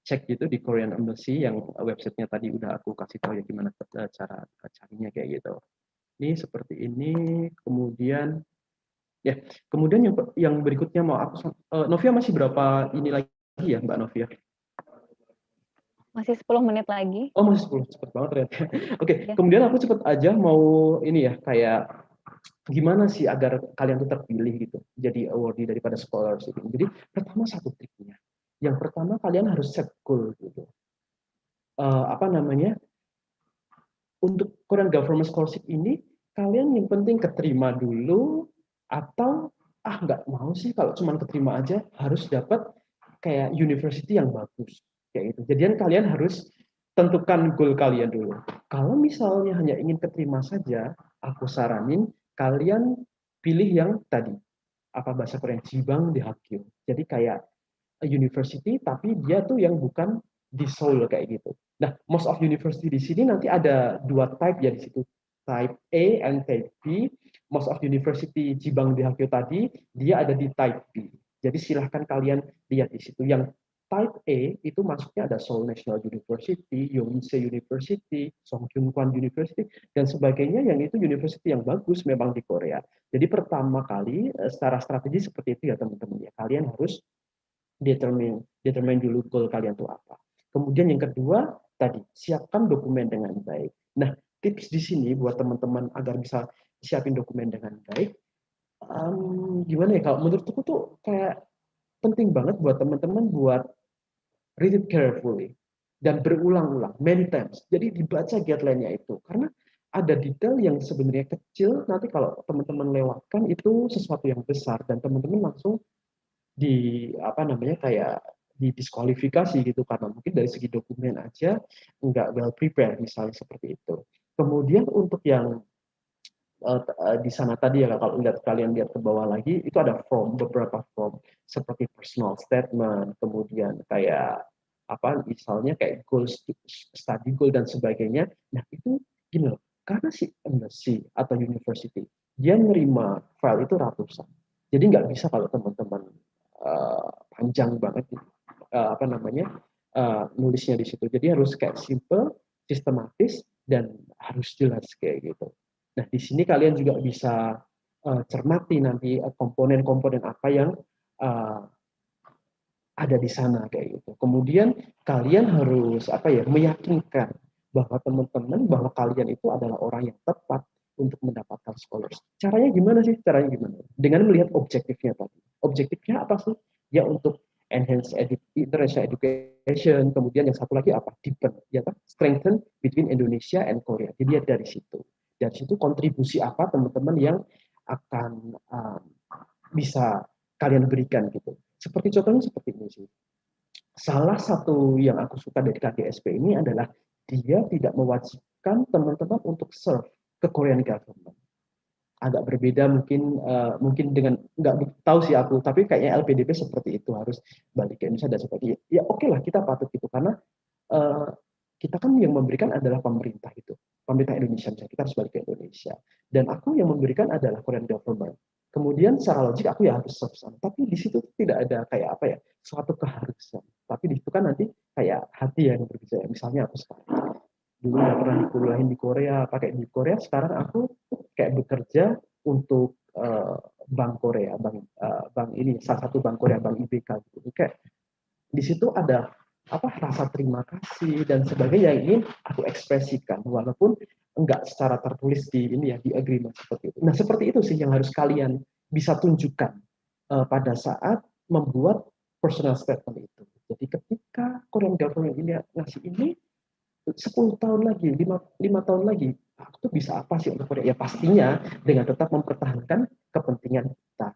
cek gitu di Korean Embassy yang websitenya tadi udah aku kasih tahu ya gimana cara carinya kayak gitu. Ini seperti ini, kemudian ya, kemudian yang berikutnya mau aku Novia masih berapa ini lagi ya Mbak Novia? Masih 10 menit lagi. Oh masih 10, cepet banget ternyata. Oke, kemudian aku cepet aja mau ini ya, kayak gimana sih agar kalian tuh terpilih gitu jadi awardee daripada scholarship. Jadi pertama satu triknya. Yang pertama kalian harus set goal gitu. Apa namanya? Untuk Korean Government Scholarship ini kalian yang penting keterima dulu, atau nggak mau sih kalau cuma keterima aja, harus dapat kayak university yang bagus kayak gitu. Jadian kalian harus tentukan goal kalian dulu. Kalau misalnya hanya ingin keterima saja, aku saranin kalian pilih yang tadi, apa bahasa Korea, Jibang Daehakgyo. Jadi kayak university tapi dia tuh yang bukan di Seoul kayak gitu. Nah, most of university di sini nanti ada dua type ya di situ. Type A and type B. Most of university Jibang Daehakgyo tadi dia ada di type B. Jadi silahkan kalian lihat di situ. Yang type A itu masuknya ada Seoul National University, Yonsei University, Songkyunkwan University dan sebagainya, yang itu university yang bagus memang di Korea. Jadi pertama kali secara strategi seperti itu ya teman-teman ya. Kalian harus determine dulu goal kalian itu apa. Kemudian yang kedua tadi, siapkan dokumen dengan baik. Nah, tips di sini buat teman-teman agar bisa siapin dokumen dengan baik, gimana ya, kalau menurutku tuh kayak penting banget buat teman-teman buat read it carefully dan berulang-ulang many times. Jadi dibaca guideline-nya itu, karena ada detail yang sebenarnya kecil, nanti kalau teman-teman lewatkan itu sesuatu yang besar dan teman-teman langsung apa namanya kayak didiskualifikasi gitu karena mungkin dari segi dokumen aja nggak well prepared misalnya seperti itu. Kemudian untuk yang di sana tadi ya kalau kalian lihat ke bawah lagi itu ada beberapa form seperti personal statement, kemudian kayak apa misalnya kayak study goal dan sebagainya. Nah itu gini loh, karena si embassy atau university dia menerima file itu ratusan, jadi nggak bisa kalau teman-teman panjang banget apa namanya nulisnya di situ. Jadi harus kayak simple, sistematis dan harus jelas kayak gitu. Nah di sini kalian juga bisa cermati nanti komponen-komponen apa yang ada di sana kayak gitu. Kemudian kalian harus apa ya meyakinkan bahwa teman-teman bahwa kalian itu adalah orang yang tepat untuk mendapatkan scholarship. Caranya gimana sih? Caranya gimana? Dengan melihat objektifnya tadi. Objektifnya apa sih? Ya untuk enhance international education. Kemudian yang satu lagi apa? Deepen, ya kan? Strengthen between Indonesia and Korea. Jadi dari situ. Dari situ kontribusi apa teman-teman yang akan bisa kalian berikan gitu. Seperti contohnya seperti ini sih. Salah satu yang aku suka dari KGSP ini adalah dia tidak mewajibkan teman-teman untuk serve ke Korean government. Agak berbeda mungkin dengan nggak tahu sih aku, tapi kayaknya LPDP seperti itu harus balik ke Indonesia dan seperti ya oke lah kita patut itu karena kita kan yang memberikan adalah pemerintah itu, pemerintah Indonesia, kita harus balik ke Indonesia. Dan aku yang memberikan adalah Korean government. Kemudian secara logik aku ya harus serve sana. Tapi di situ tidak ada kayak apa ya, suatu keharusan. Tapi di situ kan nanti kayak hati yang berbicara. Misalnya aku sekarang dulu udah pernah dikuliahin di Korea, pakai di Korea, sekarang aku kayak bekerja untuk Bank Korea, bank ini salah satu bank Korea, Bank IBK gitu. Kayak di situ ada apa rasa terima kasih dan sebagainya yang ingin aku ekspresikan walaupun enggak secara tertulis di ini ya di agreement seperti itu. Nah seperti itu sih yang harus kalian bisa tunjukkan pada saat membuat personal statement itu. Jadi ketika Korean government ini ngasih ini 10 tahun lagi, 5 tahun lagi, aku tuh bisa apa sih untuk Korea? Ya pastinya dengan tetap mempertahankan kepentingan kita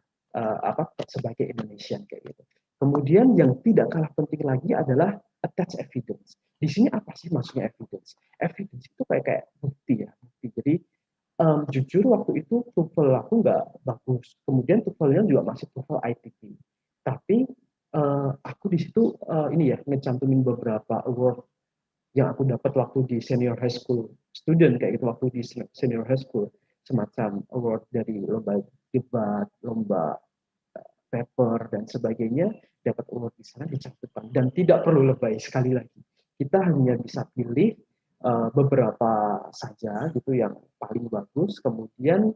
sebagai Indonesian kayak gitu. Kemudian yang tidak kalah penting lagi adalah attach evidence. Di sini apa sih maksudnya evidence? Evidence itu kayak bukti ya, bukti. Jadi jujur waktu itu TOEFL aku nggak bagus. Kemudian TOEFL-nya juga masih TOEFL ITP. Tapi aku di situ ini ya ngecantumin beberapa award yang aku dapat waktu di senior high school student kayak gitu waktu di senior high school semacam award dari lomba debat, lomba paper dan sebagainya dapat award di sana dicantumkan dan tidak perlu lebay sekali lagi kita hanya bisa pilih beberapa saja gitu yang paling bagus kemudian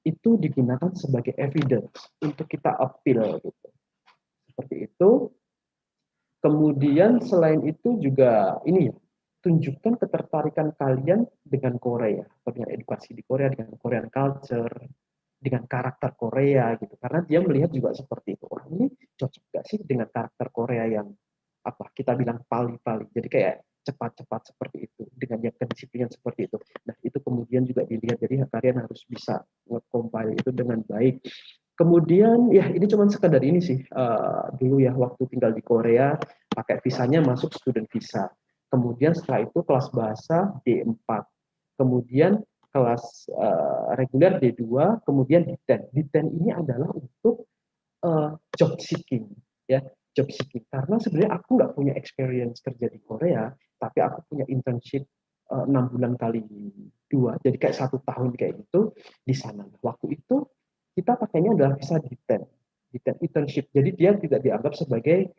itu digunakan sebagai evidence untuk kita appeal gitu seperti itu kemudian selain itu juga ini ya tunjukkan ketertarikan kalian dengan Korea, dengan edukasi di Korea, dengan Korean culture, dengan karakter Korea gitu. Karena dia melihat juga seperti itu. Orang ini cocok gak sih dengan karakter Korea yang apa kita bilang pali-pali. Jadi kayak cepat-cepat seperti itu dengan yang kedisiplinan seperti itu. Nah, itu kemudian juga dilihat jadi kalian harus bisa nge-compile itu dengan baik. Kemudian ya ini cuma sekedar ini sih dulu ya waktu tinggal di Korea pakai visanya masuk student visa. Kemudian setelah itu kelas bahasa D4. Kemudian kelas reguler D2, kemudian D10. D10 ini adalah untuk job seeking, ya job seeking. Karena sebenarnya aku nggak punya experience kerja di Korea, tapi aku punya internship 6 bulan kali 2, jadi kayak 1 tahun kayak gitu di sana. Waktu itu kita pakainya adalah visa D10 internship. Jadi dia tidak dianggap sebagai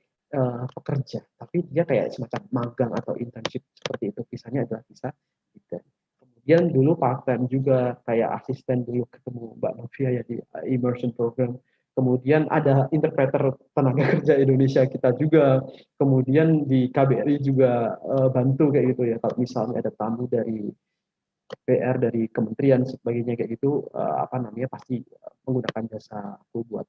pekerja, tapi dia kayak semacam magang atau internship seperti itu. Visanya adalah visa D10. Kemudian dulu part time juga kayak asisten dulu ketemu Mbak Novia ya di immersion program. Kemudian ada interpreter tenaga kerja Indonesia kita juga. Kemudian di KBRI juga bantu kayak gitu ya. Kalau misalnya ada tamu dari PR dari kementerian sebagainya kayak gitu apa namanya pasti menggunakan jasa aku buat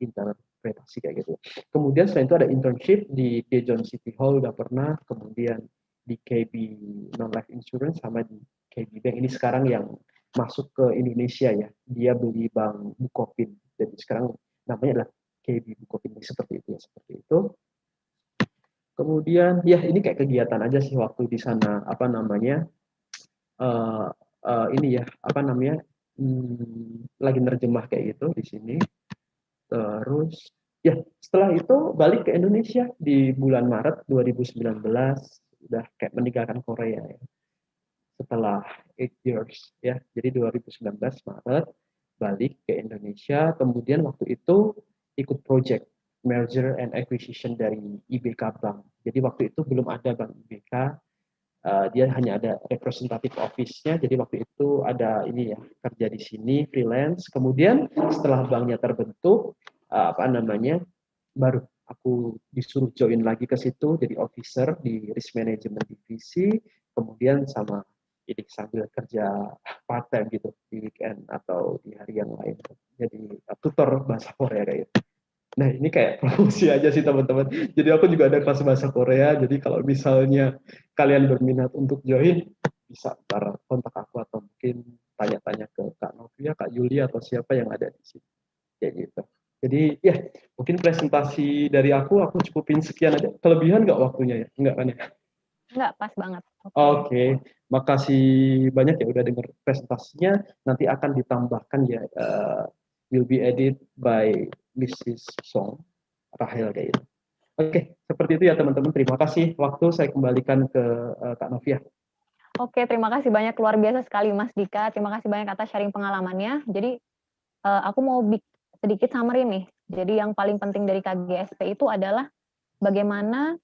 interpretasi kayak gitu. Kemudian selain itu ada internship di Daejeon City Hall udah pernah, kemudian di KB Non Life Insurance sama di KB Bank ini sekarang yang masuk ke Indonesia ya. Dia beli Bank Bukopin. Jadi sekarang namanya adalah KB Bukopin, seperti itu ya, seperti itu. Kemudian ya ini kayak kegiatan aja sih waktu di sana, apa namanya, ini ya, apa namanya, lagi nerjemah kayak gitu di sini. Terus ya setelah itu balik ke Indonesia di bulan Maret 2019, udah kayak meninggalkan Korea ya. Setelah 8 years ya, jadi 2019 Maret balik ke Indonesia, kemudian waktu itu ikut project merger and acquisition dari IBK Bank. Jadi waktu itu belum ada Bank IBK, dia hanya ada representative office-nya. Jadi waktu itu ada ini ya, kerja di sini freelance. Kemudian setelah banknya terbentuk, apa namanya, baru aku disuruh join lagi ke situ jadi officer di risk management divisi. Kemudian sama ini sambil kerja part time gitu di weekend atau di hari yang lain. Jadi tutor bahasa Korea kayak gitu. Nah ini kayak promosi aja sih teman-teman. Jadi aku juga ada kelas bahasa Korea. Jadi kalau misalnya kalian berminat untuk join, bisa ntar kontak aku atau mungkin tanya-tanya ke Kak Novia, Kak Yulia atau siapa yang ada di sini. Kayak gitu. Jadi ya mungkin presentasi dari aku cukupin sekian aja. Kelebihan nggak waktunya ya? Enggak kan ya? Enggak, pas banget. Oke, makasih banyak ya udah dengar presentasinya. Nanti akan ditambahkan ya, will be edited by Mrs. Song, Rahel kayak gitu. Oke, seperti itu ya teman-teman. Terima kasih. Waktu saya kembalikan ke Kak Novia. Oke, terima kasih banyak, luar biasa sekali Mas Dika. Terima kasih banyak atas sharing pengalamannya. Jadi aku mau sedikit summary nih. Jadi yang paling penting dari KGSP itu adalah bagaimana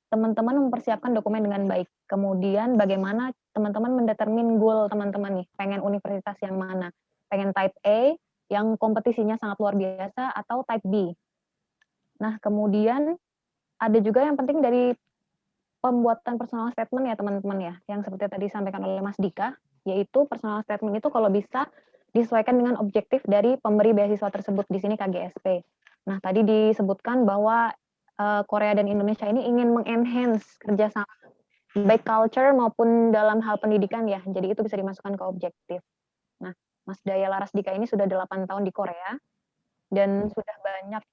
teman-teman mempersiapkan dokumen dengan baik. Kemudian bagaimana teman-teman mendetermin goal teman-teman nih, pengen universitas yang mana. Pengen type A, yang kompetisinya sangat luar biasa, atau type B. Nah, kemudian ada juga yang penting dari pembuatan personal statement ya teman-teman ya, yang seperti tadi disampaikan oleh Mas Dika, yaitu personal statement itu kalau bisa disesuaikan dengan objektif dari pemberi beasiswa tersebut, di sini KGSP. Nah, tadi disebutkan bahwa Korea dan Indonesia ini ingin mengenhance kerjasama baik culture maupun dalam hal pendidikan ya, jadi itu bisa dimasukkan ke objektif. Nah, Mas Daya Laras Dika ini sudah 8 tahun di Korea dan sudah banyak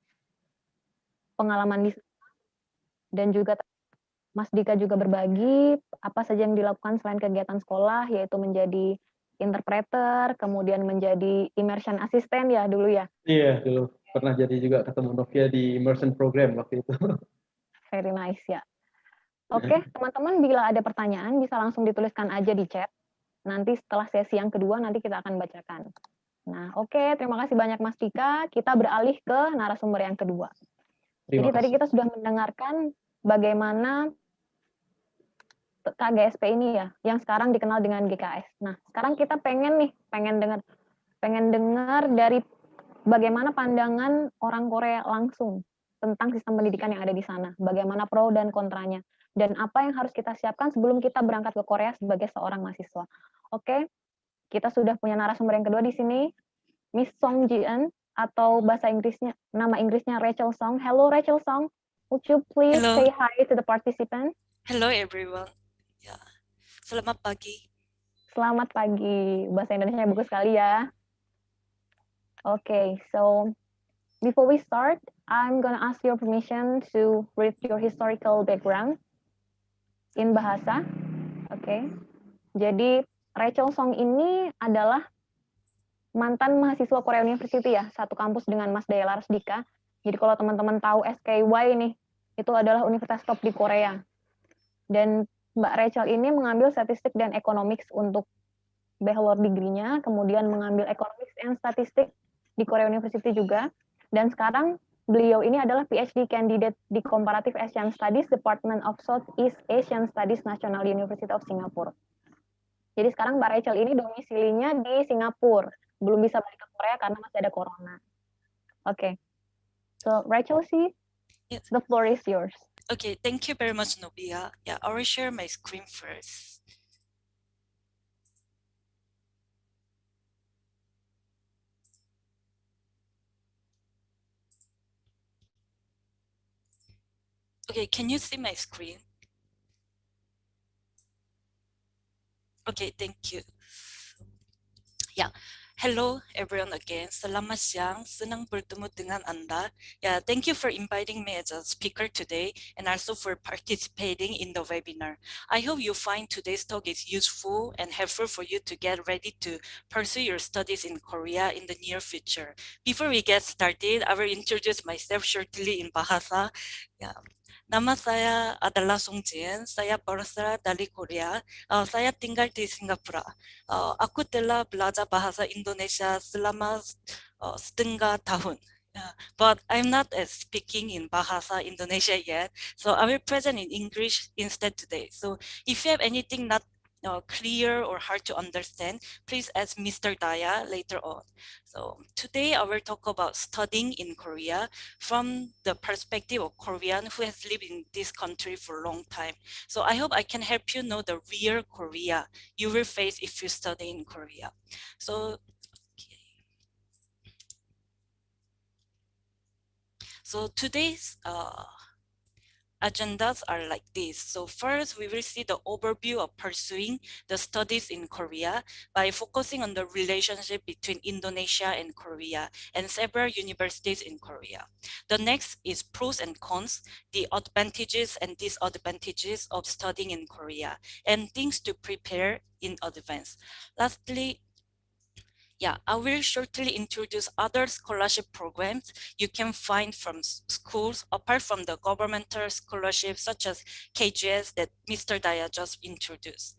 pengalaman di sana, dan juga Mas Dika juga berbagi apa saja yang dilakukan selain kegiatan sekolah, yaitu menjadi interpreter, kemudian menjadi immersion assistant ya dulu ya. Iya, dulu pernah jadi juga ketemu Novia di immersion program waktu itu. Very nice ya. Oke, teman-teman bila ada pertanyaan bisa langsung dituliskan aja di chat. Nanti setelah sesi yang kedua nanti kita akan bacakan. Nah, oke, terima kasih banyak Mas Dika. Kita beralih ke narasumber yang kedua. Jadi tadi kita sudah mendengarkan bagaimana KGSP ini ya, yang sekarang dikenal dengan GKS. Nah, sekarang kita pengen dengar dari bagaimana pandangan orang Korea langsung tentang sistem pendidikan yang ada di sana, bagaimana pro dan kontranya, dan apa yang harus kita siapkan sebelum kita berangkat ke Korea sebagai seorang mahasiswa. Oke, kita sudah punya narasumber yang kedua di sini, Miss Song Ji-eun, atau bahasa Inggrisnya, nama Inggrisnya Rachel Song. Hello Rachel Song, would you please say hi to the participant? Hello everyone. Ya, selamat pagi. Selamat pagi, bahasa Indonesia bagus sekali ya. Okay, so before we start, I'm gonna ask your permission to read your historical background in bahasa. Okay. Jadi Rachel Song ini adalah mantan mahasiswa Korea University ya, satu kampus dengan Mas Daya Laras Dika. Jadi kalau teman-teman tahu SKY nih, itu adalah universitas top di Korea. Dan Mbak Rachel ini mengambil statistik dan economics untuk bachelor degree-nya, kemudian mengambil economics and statistik di Korea University juga. Dan sekarang beliau ini adalah PhD candidate di Comparative Asian Studies, Department of Southeast Asian Studies, National University of Singapore. Jadi sekarang Mbak Rachel ini domisilinya di Singapura. Belum bisa balik ke Korea karena masih ada corona. Okay. So Rachel, Yes. the floor is yours. Okay, thank you very much, Novia. Yeah, I will share my screen first. Okay, can you see my screen? Okay, thank you. Yeah. Hello everyone again. Selamat siang. Senang bertemu dengan Anda. Yeah, thank you for inviting me as a speaker today and also for participating in the webinar. I hope you find today's talk is useful and helpful for you to get ready to pursue your studies in Korea in the near future. Before we get started, I will introduce myself shortly in Bahasa. Yeah. Nama saya adalah Song Jin. Saya berasal dari Korea. Saya tinggal di Singapura. Aku telah belajar bahasa Indonesia selama setengah tahun. But I'm not speaking in Bahasa Indonesia yet, so I will present in English instead today. So if you have anything not clear or hard to understand, please ask Mr. Daya later on. So today I will talk about studying in Korea from the perspective of Korean who has lived in this country for a long time. So I hope I can help you know the real Korea you will face if you study in Korea. So, so today's agendas are like this. So first, we will see the overview of pursuing the studies in Korea by focusing on the relationship between Indonesia and Korea and several universities in Korea. The next is pros and cons, the advantages and disadvantages of studying in Korea, and things to prepare in advance. Lastly, I will shortly introduce other scholarship programs you can find from schools apart from the governmental scholarships such as KGS that Mr. Daya just introduced.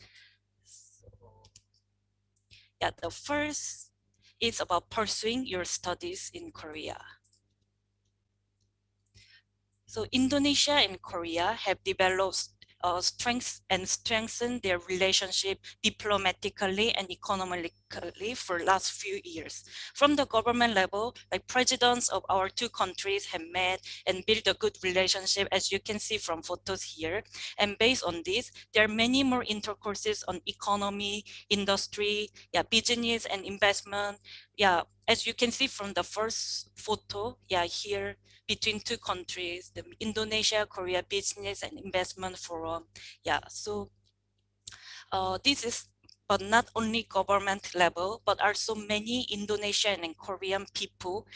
The first is about pursuing your studies in Korea. So Indonesia and Korea have developed strengthened their relationship diplomatically and economically for last few years. From the government level, like presidents of our two countries have met and built a good relationship, as you can see from photos here. And based on this, there are many more intercourses on economy, industry, business and investment. As you can see from the first photo, here, between two countries, the Indonesia Korea Business and Investment Forum. So this is but not only government level, but also many Indonesian and Korean people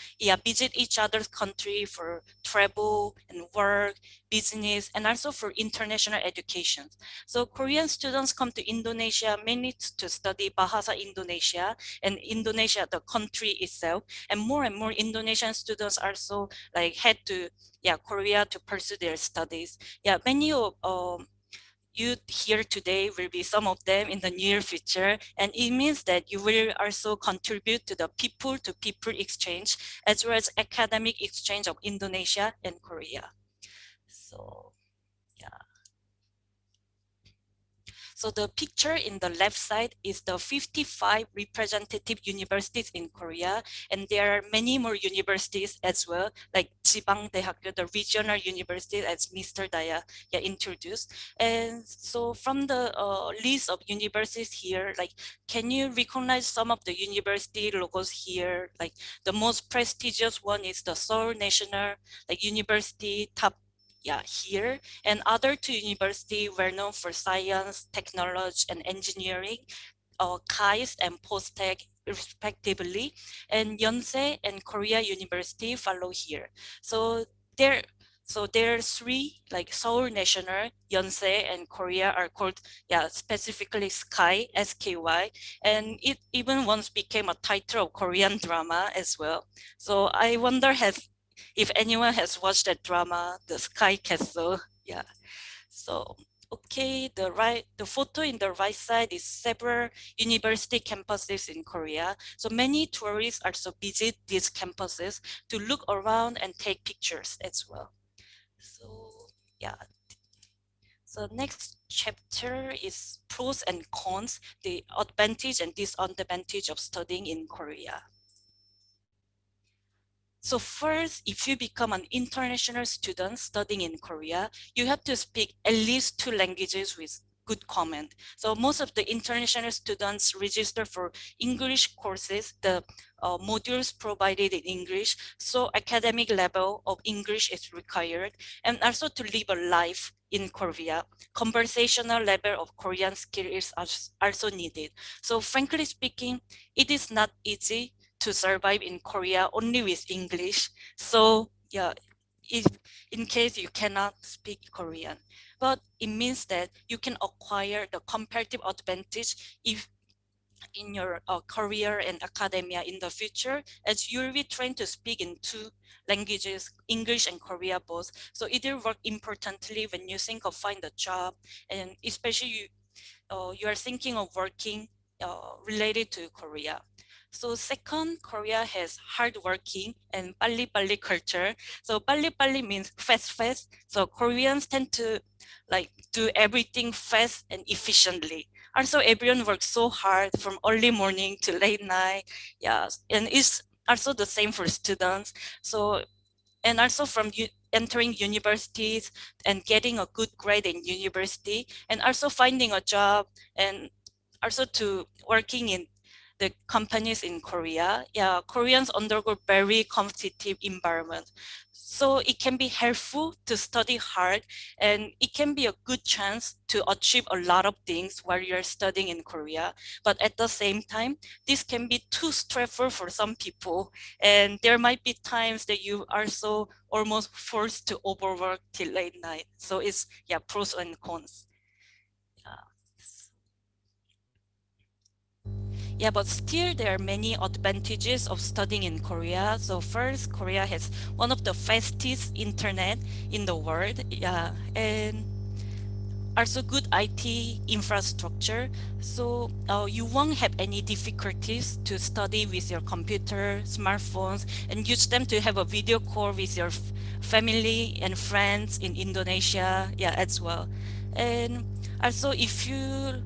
visit each other's country for travel and work, business, and also for international education. So Korean students come to Indonesia mainly to study Bahasa Indonesia and Indonesia, the country itself, and more Indonesian students also head to Korea to pursue their studies. Many of you here today will be some of them in the near future, and it means that you will also contribute to the people-to-people exchange as well as academic exchange of Indonesia and Korea. So the picture in the left side is the 55 representative universities in Korea, and there are many more universities as well, like Jibangdaehakgo, the regional universities, as Mr. Daya introduced. And so from the list of universities here, can you recognize some of the university logos here? The most prestigious one is the Seoul National University, top here, and other two universities were known for science, technology, and engineering, KAIST and POSTECH respectively, and Yonsei and Korea University follow here. So there are three, Seoul National, Yonsei, and Korea are called specifically SKY, SKY, and it even once became a title of Korean drama as well. So I wonder if anyone has watched that drama, The Sky Castle. So okay, the photo in the right side is several university campuses in Korea. So many tourists also visit these campuses to look around and take pictures as well. So next chapter is pros and cons, the advantage and disadvantage of studying in Korea. So first, if you become an international student studying in Korea, you have to speak at least 2 languages with good comment. So most of the international students register for English courses, the modules provided in English, so academic level of English is required, and also to live a life in Korea, conversational level of Korean skill is also needed. So frankly speaking, it is not easy to survive in Korea only with English. So yeah, if in case you cannot speak Korean, but it means that you can acquire the comparative advantage if in your career and academia in the future, as you'll be trained to speak in two languages, English and Korea both. So it will work importantly when you think of find a job, and especially you are thinking of working related to Korea. So second, Korea has hardworking and 빨리빨리 culture. So 빨리빨리 means fast, fast. So Koreans tend to like do everything fast and efficiently. Also, everyone works so hard from early morning to late night. Yeah, and it's also the same for students. So, and also from entering universities and getting a good grade in university, and also finding a job, and also to working in the companies in Korea. Yeah, Koreans undergo very competitive environment. So it can be helpful to study hard, and it can be a good chance to achieve a lot of things while you're studying in Korea. But at the same time, this can be too stressful for some people. And there might be times that you are so almost forced to overwork till late night. So it's, yeah, pros and cons. Yeah, but still there are many advantages of studying in Korea. So first, Korea has one of the fastest internet in the world. Yeah, and also good IT infrastructure. So you won't have any difficulties to study with your computer, smartphones, and use them to have a video call with your family and friends in Indonesia, yeah, as well. And also if you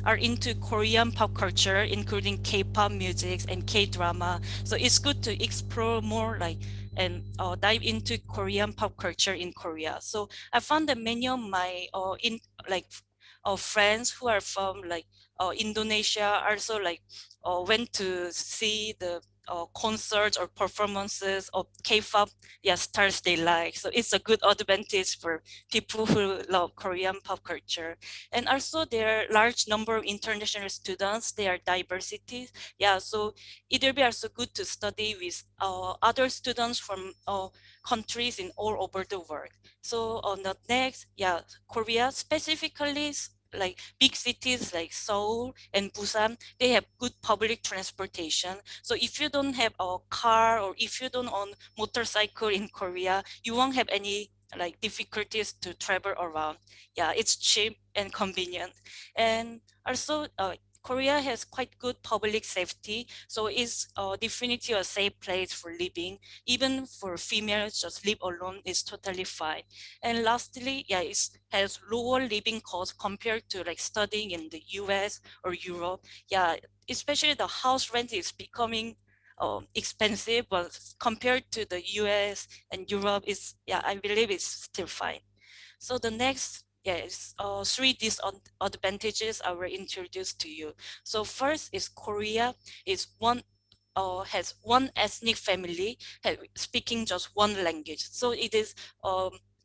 are into Korean pop culture, including K-pop music and K-drama, so it's good to explore more like and dive into Korean pop culture in Korea. So I found that many of my friends who are from like Indonesia also like went to see the concerts or performances of K-pop, yeah, stars they like. So it's a good advantage for people who love Korean pop culture. And also there are large number of international students. They are diversity. Yeah, so it will be also good to study with other students from countries in all over the world. So on the next, yeah, Korea specifically like big cities like Seoul and Busan, they have good public transportation. So if you don't have a car or if you don't own motorcycle in Korea, you won't have any like difficulties to travel around. Yeah, it's cheap and convenient. And also Korea has quite good public safety, so it's definitely a safe place for living. Even for females, just live alone is totally fine. And lastly, yeah, it has lower living costs compared to like studying in the US or Europe. Yeah, especially the house rent is becoming expensive, but compared to the US and Europe, is, yeah, I believe it's still fine. So the next, yes, three disadvantages I will introduce to you. So first is Korea is one has one ethnic family speaking just one language. So it is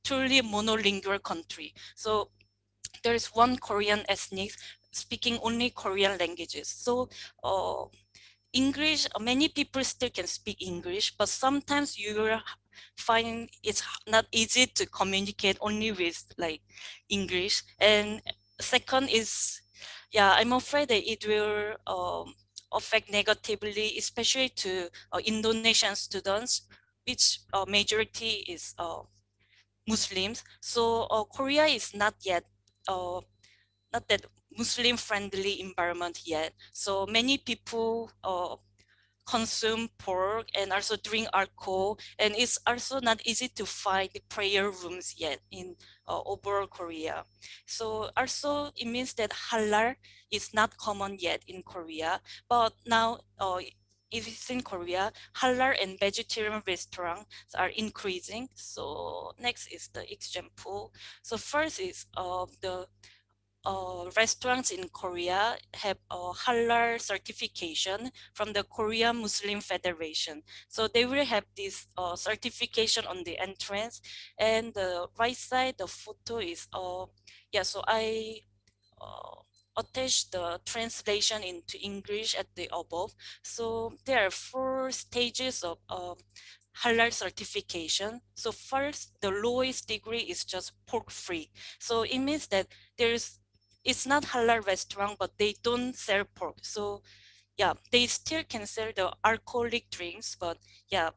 truly monolingual country. So there is one Korean ethnic speaking only Korean languages. So English, many people still can speak English, but sometimes you will find it's not easy to communicate only with like English. And second is, yeah, I'm afraid that it will affect negatively, especially to Indonesian students, which majority is Muslims. So Korea is not yet not that Muslim friendly environment yet. So many people consume pork and also drink alcohol, and it's also not easy to find prayer rooms yet in overall Korea. So also it means that halal is not common yet in Korea, but now if it's in Korea, halal and vegetarian restaurants are increasing. So next is the example. So first is the restaurants in Korea have a halal certification from the Korean Muslim Federation. So they will have this certification on the entrance. And the right side, the photo is, yeah, so I attached the translation into English at the above. So there are 4 stages of halal certification. So first, the lowest degree is just pork free. So it means that it's not halal restaurant, but they don't sell pork. So yeah, they still can sell the alcoholic drinks, but yeah,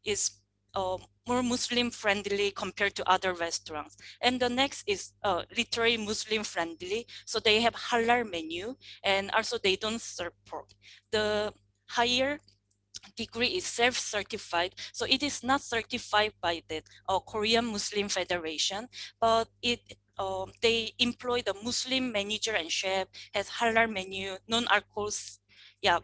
it's more Muslim friendly compared to other restaurants. And the next is literally Muslim friendly. So they have halal menu, and also they don't serve pork. The higher degree is self-certified, so it is not certified by the Korean Muslim Federation, but they employ the Muslim manager and chef, has halal menu, non-alcohols, yeah,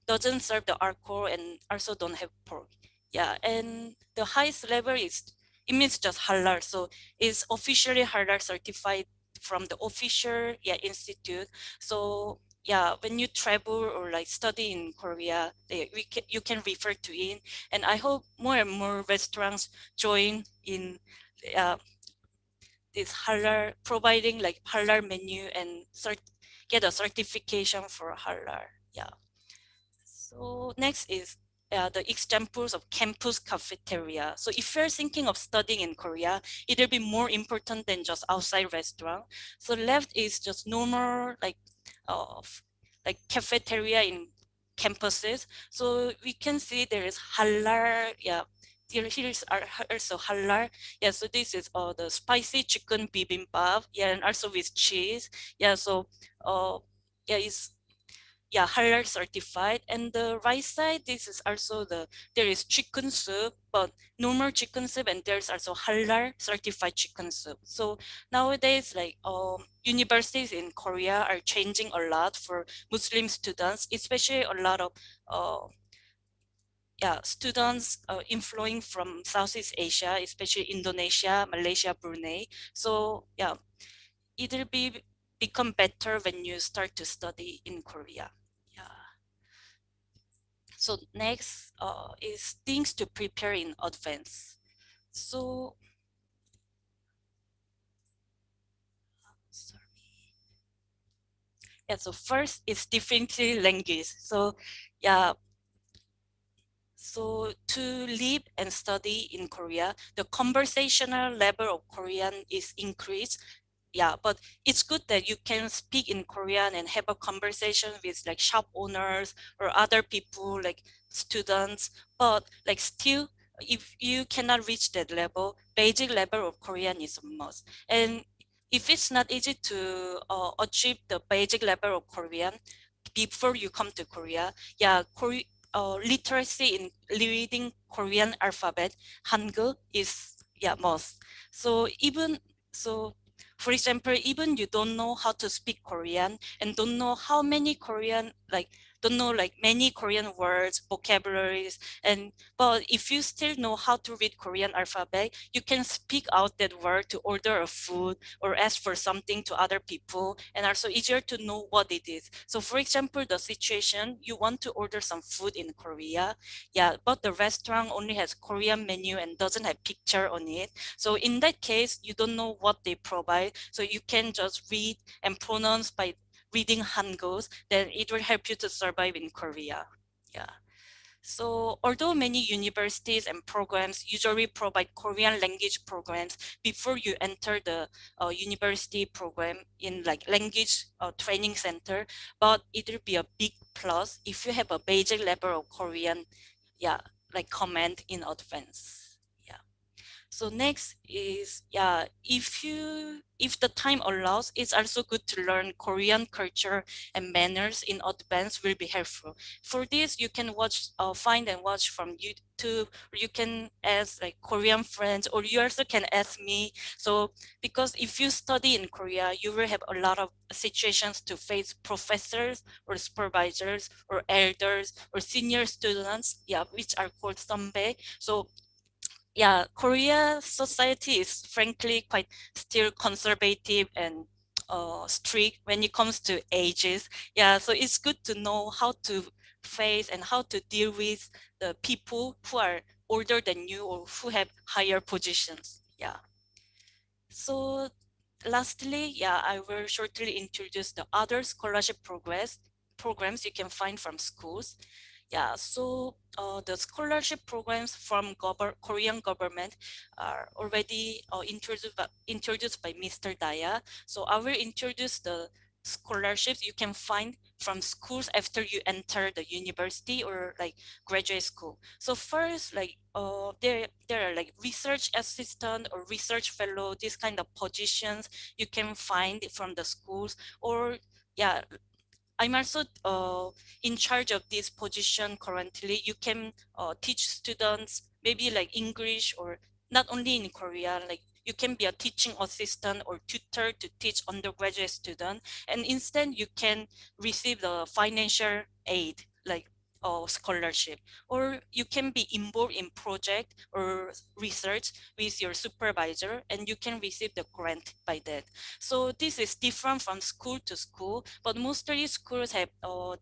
doesn't serve the alcohol and also don't have pork. Yeah, and the highest level is, it means just halal, so it's officially halal certified from the official institute. So yeah, when you travel or like study in Korea, you can refer to it. And I hope more and more restaurants join in this halal, providing like halal menu and get a certification for halal. Yeah. So next is the examples of campus cafeteria. So if you're thinking of studying in Korea, it'll be more important than just outside restaurant. So left is just normal like cafeteria in campuses. So we can see there is halal. Yeah, here's also halal. Yeah, so this is the spicy chicken bibimbap. Yeah, and also with cheese. Yeah, so yeah, it's halal certified. And the right side, this is also there is chicken soup, but normal chicken soup, and there's also halal certified chicken soup. So nowadays, like universities in Korea are changing a lot for Muslim students, especially a lot of students inflowing from Southeast Asia, especially Indonesia, Malaysia, Brunei. So yeah, it'll become better when you start to study in Korea. So next is things to prepare in advance. So, sorry. Yeah, so first is definitely language. So yeah, so to live and study in Korea, the conversational level of Korean is increased. Yeah, but it's good that you can speak in Korean and have a conversation with like shop owners or other people like students, but like still, if you cannot reach that level, basic level of Korean is a must. And if it's not easy to achieve the basic level of Korean before you come to Korea, yeah, literacy in reading Korean alphabet, Hangul is must. So for example, even you don't know how to speak Korean and don't know how many Korean, don't know like many Korean words, vocabularies, but if you still know how to read Korean alphabet, you can speak out that word to order a food or ask for something to other people, and also easier to know what it is. So for example, the situation, you want to order some food in Korea, but the restaurant only has Korean menu and doesn't have picture on it. So in that case, you don't know what they provide. So you can just read and pronounce by reading Hangul, then it will help you to survive in Korea. Yeah. So although many universities and programs usually provide Korean language programs before you enter the university program in like language training center, but it will be a big plus if you have a basic level of Korean, like command in advance. So next is, if the time allows, it's also good to learn Korean culture and manners in advance will be helpful. For this, you can find and watch from YouTube, or you can ask like Korean friends, or you also can ask me. So because if you study in Korea, you will have a lot of situations to face professors or supervisors or elders or senior students, which are called 선배. So Korea society is frankly quite still conservative and strict when it comes to ages. Yeah, so it's good to know how to face and how to deal with the people who are older than you or who have higher positions. Yeah. So lastly, yeah, I will shortly introduce the other scholarship programs you can find from schools. Yeah, so the scholarship programs from Korean government are already introduced by Mr. Daya. So I will introduce the scholarships you can find from schools after you enter the university or like graduate school. So first, like there are like research assistant or research fellow, this kind of positions you can find from the schools. Or yeah, I'm also in charge of this position currently. You can teach students maybe like English, or not only in Korea, like you can be a teaching assistant or tutor to teach undergraduate student, and instead you can receive the financial aid like scholarship, or you can be involved in project or research with your supervisor and you can receive the grant by that. So this is different from school to school, but mostly schools have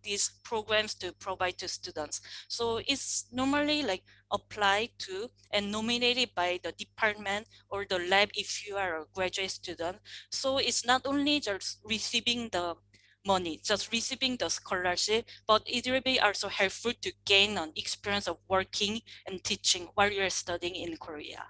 these programs to provide to students. So it's normally like applied to and nominated by the department or the lab if you are a graduate student. So it's not only just receiving the money, just receiving the scholarship, but it will be also helpful to gain an experience of working and teaching while you're studying in Korea.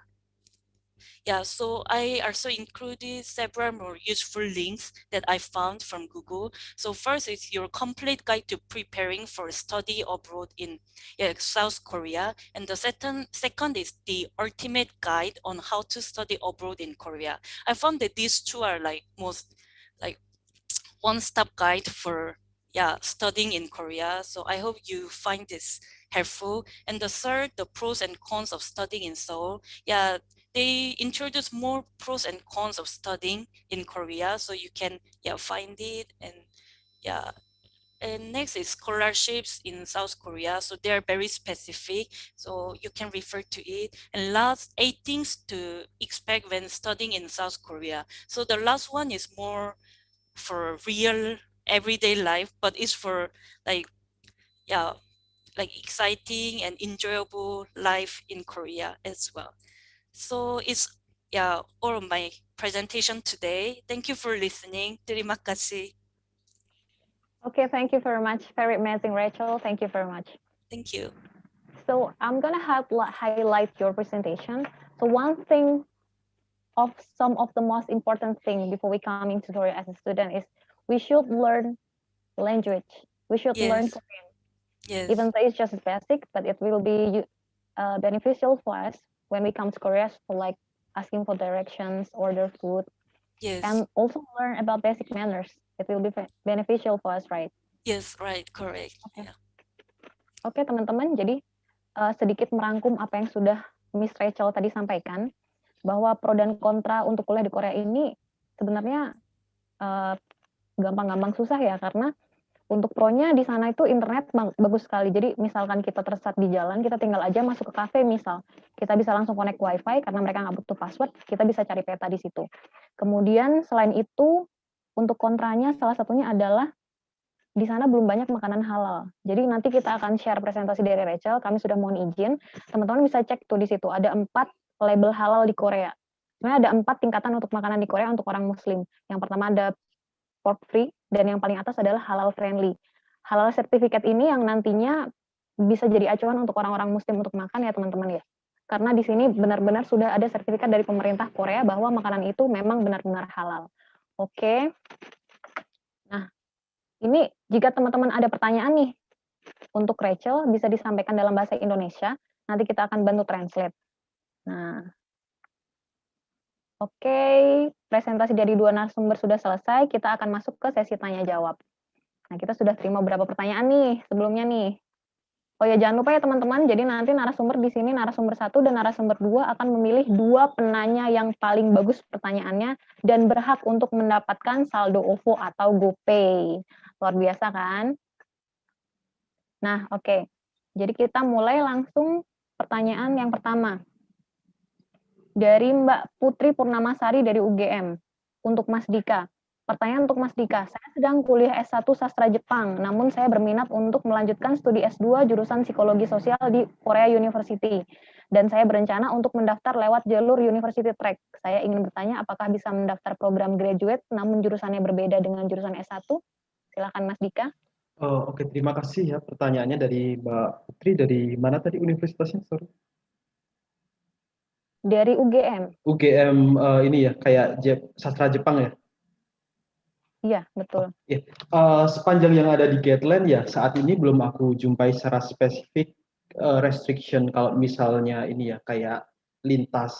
Yeah, so I also included several more useful links that I found from Google. So first is your complete guide to preparing for study abroad in South Korea. And the second is the ultimate guide on how to study abroad in Korea. I found that these two are like most like one-stop guide for studying in Korea. So I hope you find this helpful. And the third, the pros and cons of studying in Seoul. Yeah, they introduce more pros and cons of studying in Korea, so you can find it. And yeah, and next is scholarships in South Korea. So they are very specific, so you can refer to it. And last, 8 things to expect when studying in South Korea. So the last one is more for real everyday life, but it's for like exciting and enjoyable life in Korea as well. So it's all of my presentation today. Thank you for listening. Terima kasih. Okay, thank you very much. Very amazing, Rachel. Thank you very much. Thank you. So I'm gonna highlight your presentation. So one thing of some of the most important thing before we come into Korea as a student is we should learn language. We should learn Yes. Korean. Yes. Even though it's just basic, but it will be beneficial for us when we come to Korea, for like asking for directions, order food, Yes. and also learn about basic manners. It will be beneficial for us, right? Yes, right, correct. Okay. Yeah. Oke, teman-teman, jadi sedikit merangkum apa yang sudah Miss Rachel tadi sampaikan, bahwa pro dan kontra untuk kuliah di Korea ini sebenarnya gampang-gampang susah ya, karena untuk pro-nya di sana itu internet bagus sekali. Jadi misalkan kita tersesat di jalan, kita tinggal aja masuk ke kafe misal, kita bisa langsung connect wifi karena mereka nggak butuh password, kita bisa cari peta di situ. Kemudian selain itu, untuk kontranya salah satunya adalah di sana belum banyak makanan halal. Jadi nanti kita akan share presentasi dari Rachel, kami sudah mohon izin, teman-teman bisa cek tuh di situ, ada 4 label halal di Korea. Sebenarnya ada 4 tingkatan untuk makanan di Korea untuk orang muslim. Yang pertama ada pork free, dan yang paling atas adalah halal friendly. Halal sertifikat ini yang nantinya bisa jadi acuan untuk orang-orang muslim untuk makan ya teman-teman ya. Karena di sini benar-benar sudah ada sertifikat dari pemerintah Korea bahwa makanan itu memang benar-benar halal. Oke. Nah, ini jika teman-teman ada pertanyaan nih untuk Rachel, bisa disampaikan dalam bahasa Indonesia, nanti kita akan bantu translate. Nah, oke, presentasi dari 2 narasumber sudah selesai, kita akan masuk ke sesi tanya-jawab. Nah, kita sudah terima beberapa pertanyaan nih sebelumnya nih. Oh ya, jangan lupa ya teman-teman, jadi nanti narasumber di sini, narasumber 1 dan narasumber 2 akan memilih 2 penanya yang paling bagus pertanyaannya dan berhak untuk mendapatkan saldo OVO atau GoPay. Luar biasa kan? Nah, oke. Jadi kita mulai langsung pertanyaan yang pertama. Dari Mbak Putri Purnamasari dari UGM. Untuk Mas Dika. Pertanyaan untuk Mas Dika, saya sedang kuliah S1 Sastra Jepang, namun saya berminat untuk melanjutkan studi S2 jurusan Psikologi Sosial di Korea University. Dan saya berencana untuk mendaftar lewat jalur University Track. Saya ingin bertanya apakah bisa mendaftar program graduate namun jurusannya berbeda dengan jurusan S1? Silakan Mas Dika. Oke, terima kasih ya pertanyaannya dari Mbak Putri. Dari mana tadi universitasnya? Sorry. Dari UGM. UGM ini ya, kayak sastra Jepang ya? Iya, betul. Ya. Sepanjang yang ada di guideline ya, saat ini belum aku jumpai secara spesifik restriction kalau misalnya ini ya, kayak lintas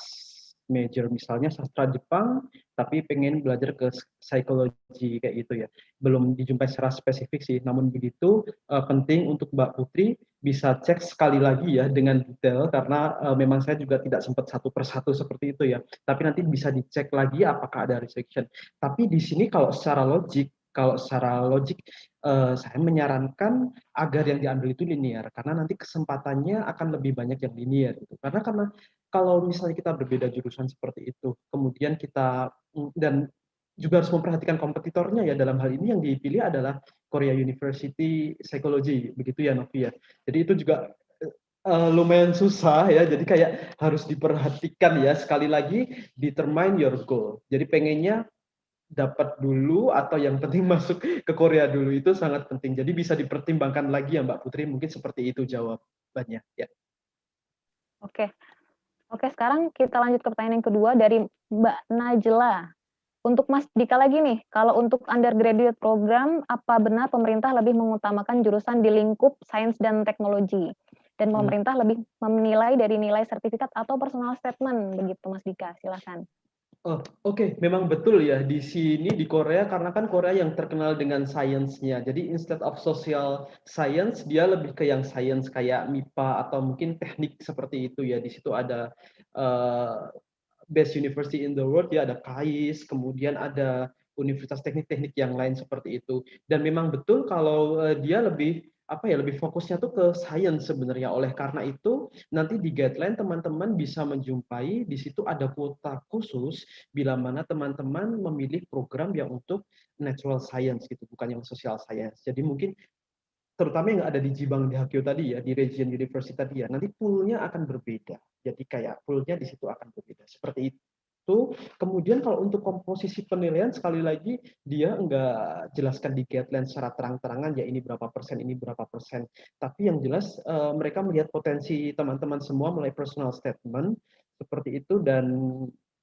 major misalnya sastra Jepang, tapi pengen belajar ke psikologi kayak gitu ya. Belum dijumpai secara spesifik sih, namun begitu penting untuk Mbak Putri bisa cek sekali lagi ya dengan detail, karena memang saya juga tidak sempat satu persatu seperti itu ya. Tapi nanti bisa dicek lagi apakah ada restriction. Tapi di sini kalau secara logik saya menyarankan agar yang diambil itu linear, karena nanti kesempatannya akan lebih banyak yang linear gitu. Karena kalau misalnya kita berbeda jurusan seperti itu, kemudian kita dan juga harus memperhatikan kompetitornya ya, dalam hal ini yang dipilih adalah Korea University Psychology, begitu ya Novi ya. Jadi itu juga lumayan susah ya, jadi kayak harus diperhatikan ya, sekali lagi determine your goal. Jadi pengennya dapat dulu atau yang penting masuk ke Korea dulu, itu sangat penting. Jadi bisa dipertimbangkan lagi ya Mbak Putri, mungkin seperti itu jawabannya ya. Oke, sekarang kita lanjut ke pertanyaan yang kedua dari Mbak Najla. Untuk Mas Dika lagi nih, kalau untuk undergraduate program, apa benar pemerintah lebih mengutamakan jurusan di lingkup sains dan teknologi? Dan pemerintah lebih menilai dari nilai sertifikat atau personal statement, begitu Mas Dika, silakan. Oke, memang betul ya di sini di Korea, karena kan Korea yang terkenal dengan sainsnya. Jadi instead of social science, dia lebih ke yang science kayak MIPA atau mungkin teknik seperti itu ya. Di situ ada best university in the world ya, ada KAIS, kemudian ada universitas teknik-teknik yang lain seperti itu. Dan memang betul kalau dia lebih lebih fokusnya tuh ke science sebenarnya. Oleh karena itu nanti di guideline teman-teman bisa menjumpai di situ ada kuota khusus bila mana teman-teman memilih program yang untuk natural science gitu, bukan yang social science. Jadi mungkin terutama yang ada di Jibang Dahakyo tadi ya, di Region University tadi ya, nanti poolnya akan berbeda. Jadi kayak poolnya di situ akan berbeda. Seperti itu. Kemudian kalau untuk komposisi penilaian, sekali lagi dia enggak jelaskan di guideline secara terang-terangan ya ini berapa persen, ini berapa persen. Tapi yang jelas mereka melihat potensi teman-teman semua melalui personal statement seperti itu. Dan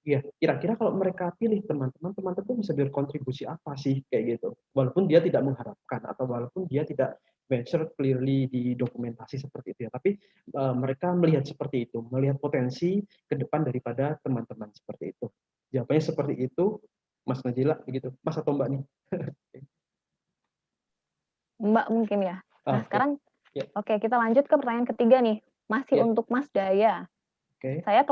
ya kira-kira kalau mereka pilih teman-teman tuh bisa berkontribusi apa sih kayak gitu. Walaupun dia tidak mengharapkan atau walaupun dia tidak mention clearly di dokumentasi seperti itu ya. Tapi mereka melihat seperti itu, melihat potensi ke depan daripada teman-teman seperti itu. Jawabannya seperti itu, Mas Najila, begitu. Mas atau Mbak nih? Mbak mungkin ya. Nah, sekarang ya. Oke, kita lanjut ke pertanyaan ketiga nih. Masih untuk Mas Daya. Saya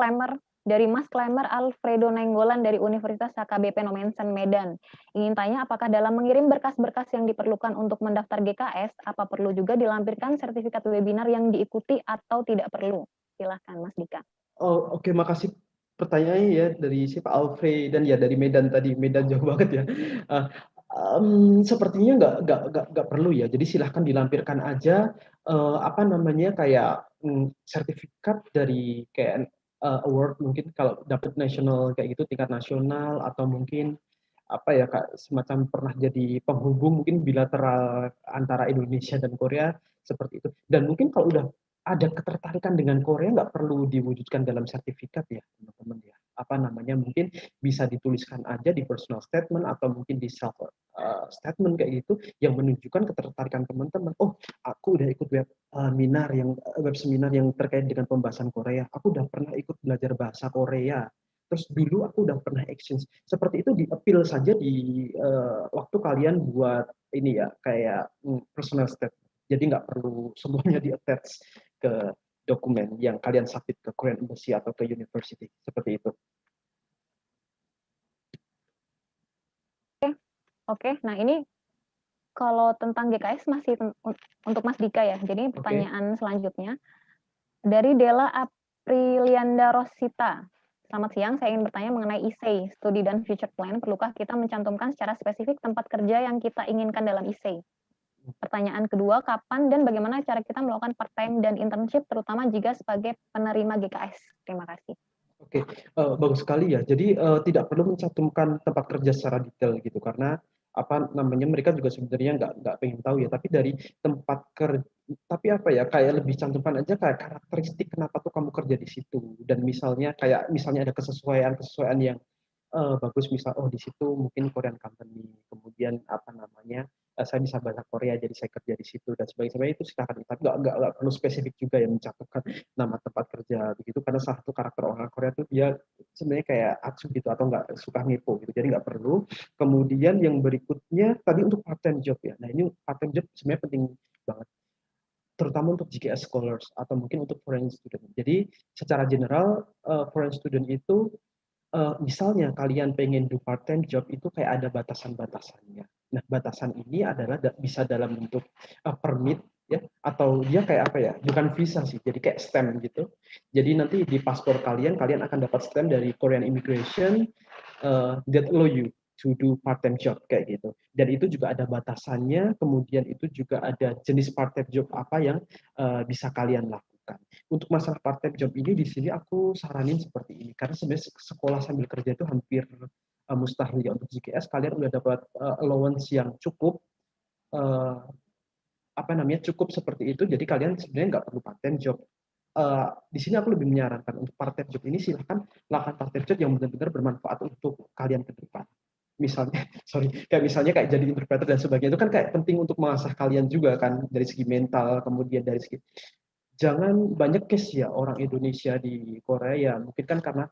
dari Mas Klemer Alfredo Nenggolan dari Universitas HKBP Nomensen Medan. Ingin tanya apakah dalam mengirim berkas-berkas yang diperlukan untuk mendaftar GKS, apa perlu juga dilampirkan sertifikat webinar yang diikuti atau tidak perlu? Silahkan Mas Dika. Oke, makasih pertanyaannya ya dari siapa, Alfred, dan ya dari Medan tadi. Medan jauh banget ya. Sepertinya nggak perlu ya. Jadi silahkan dilampirkan aja kayak sertifikat dari kayak award, mungkin kalau dapat nasional kayak gitu, tingkat nasional, atau mungkin semacam pernah jadi penghubung mungkin bilateral antara Indonesia dan Korea seperti itu. Dan mungkin kalau udah ada ketertarikan dengan Korea, nggak perlu diwujudkan dalam sertifikat ya teman-teman ya. Mungkin bisa dituliskan aja di personal statement atau mungkin di self statement kayak gitu, yang menunjukkan ketertarikan teman-teman. Oh, aku udah ikut web seminar yang terkait dengan pembahasan Korea. Aku udah pernah ikut belajar bahasa Korea. Terus dulu aku udah pernah exchange. Seperti itu di-appeal saja di waktu kalian buat ini ya, kayak personal statement. Jadi nggak perlu semuanya di-attach ke dokumen yang kalian submit ke Korean Embassy atau ke university. Seperti itu. Oke, nah ini kalau tentang GKS masih untuk Mas Dika ya. Jadi pertanyaan selanjutnya dari Della Aprilianda Rosita. Selamat siang, saya ingin bertanya mengenai ISEI, Studi dan Future Plan. Perlukah kita mencantumkan secara spesifik tempat kerja yang kita inginkan dalam ISEI? Pertanyaan kedua, kapan dan bagaimana cara kita melakukan part-time dan internship, terutama jika sebagai penerima GKS? Terima kasih. Oke, bagus sekali ya. Jadi tidak perlu mencantumkan tempat kerja secara detail gitu, karena apa namanya mereka juga sebenarnya nggak pengen tahu ya. Tapi dari tempat kerja, tapi apa ya kayak lebih cantumkan aja kayak karakteristik kenapa tuh kamu kerja di situ. Dan misalnya ada kesesuaian yang bagus, misal oh di situ mungkin Korean company, kemudian apa namanya saya bisa bahasa Korea jadi saya kerja di situ dan sebagainya itu silakan, tapi nggak perlu spesifik juga yang mencatatkan nama tempat kerja begitu, karena salah satu karakter orang Korea tuh dia sebenarnya kayak atsu gitu atau nggak suka ngepo gitu, jadi nggak perlu. Kemudian yang berikutnya tadi untuk part time job ya, nah ini part time job sebenarnya penting banget terutama untuk GKS scholars atau mungkin untuk foreign student. Jadi secara general foreign student itu misalnya kalian pengen do part-time job itu kayak ada batasan-batasannya. Nah, batasan ini adalah bisa dalam bentuk permit ya, atau dia kayak apa ya? Bukan visa sih, jadi kayak stamp gitu. Jadi nanti di paspor kalian akan dapat stamp dari Korean Immigration that allow you to do part-time job kayak gitu. Dan itu juga ada batasannya. Kemudian itu juga ada jenis part-time job apa yang bisa kalian lakukan. Untuk masalah part-time job ini di sini aku saranin seperti ini, karena sebenarnya sekolah sambil kerja itu hampir mustahil ya. Untuk GKS kalian udah dapat allowance yang cukup cukup seperti itu, jadi kalian sebenarnya nggak perlu part-time job. Di sini aku lebih menyarankan untuk part-time job ini silahkan lakukan part-time job yang benar-benar bermanfaat untuk kalian ke depan. Misalnya, kayak jadi interpreter dan sebagainya, itu kan kayak penting untuk mengasah kalian juga kan, dari segi mental, kemudian dari segi jangan banyak case ya orang Indonesia di Korea, mungkin kan karena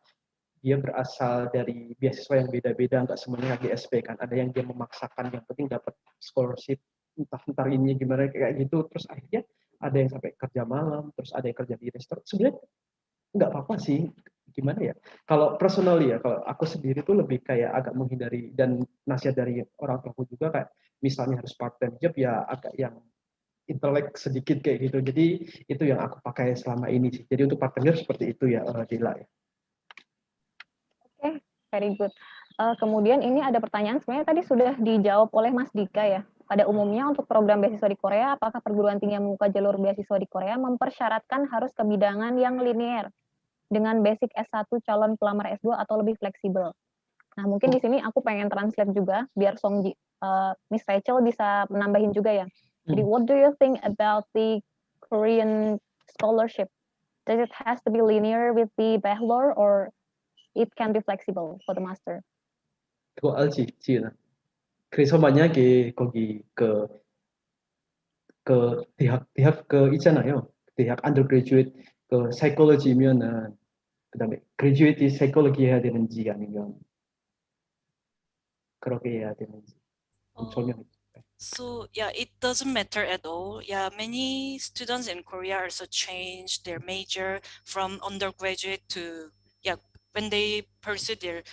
dia berasal dari beasiswa yang beda-beda, nggak semuanya GSP kan, ada yang dia memaksakan yang penting dapat scholarship, entah ini gimana kayak gitu, terus akhirnya ada yang sampai kerja malam, terus ada yang kerja di restoran. Sebenarnya nggak apa-apa sih, gimana ya, kalau personal ya, kalau aku sendiri tuh lebih kayak agak menghindari, dan nasihat dari orang tuaku juga kayak misalnya harus part time job ya agak yang intelek sedikit kayak gitu. Jadi itu yang aku pakai selama ini sih. Jadi untuk partner seperti itu ya, Dila ya. Oke, very good. Kemudian ini ada pertanyaan sebenarnya tadi sudah dijawab oleh Mas Dika ya. Pada umumnya untuk program beasiswa di Korea, apakah perguruan tinggi yang membuka jalur beasiswa di Korea mempersyaratkan harus kebidangan yang linear dengan basic S1 calon pelamar S2 atau lebih fleksibel? Nah, mungkin di sini aku pengen translate juga biar Miss Rachel bisa menambahin juga ya. Jadi, what do you think about the Korean scholarship? Does it has to be linear with the bachelor or it can be flexible for the master? 그거 알지, 지은아. 그래서 만약에 거기 그 대학 있잖아요. 대학 undergraduate 그 psychology면은 그다음에 graduate psychology 해야 되는지 아니면 그렇게 해야 되는지 좀 설명해 주세요. So yeah, it doesn't matter at all. Yeah, many students in Korea also change their major from undergraduate to when they pursue their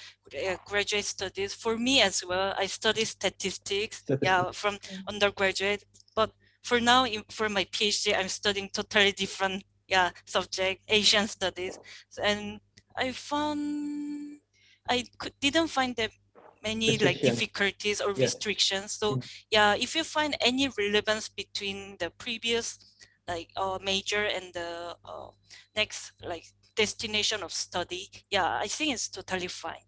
graduate studies. For me as well, I study statistics. From undergraduate, but for now, for my PhD, I'm studying totally different subject, Asian studies, and I didn't find that many like difficulties or restrictions. So if you find any relevance between the previous major and the next like destination of study, I think it's totally fine.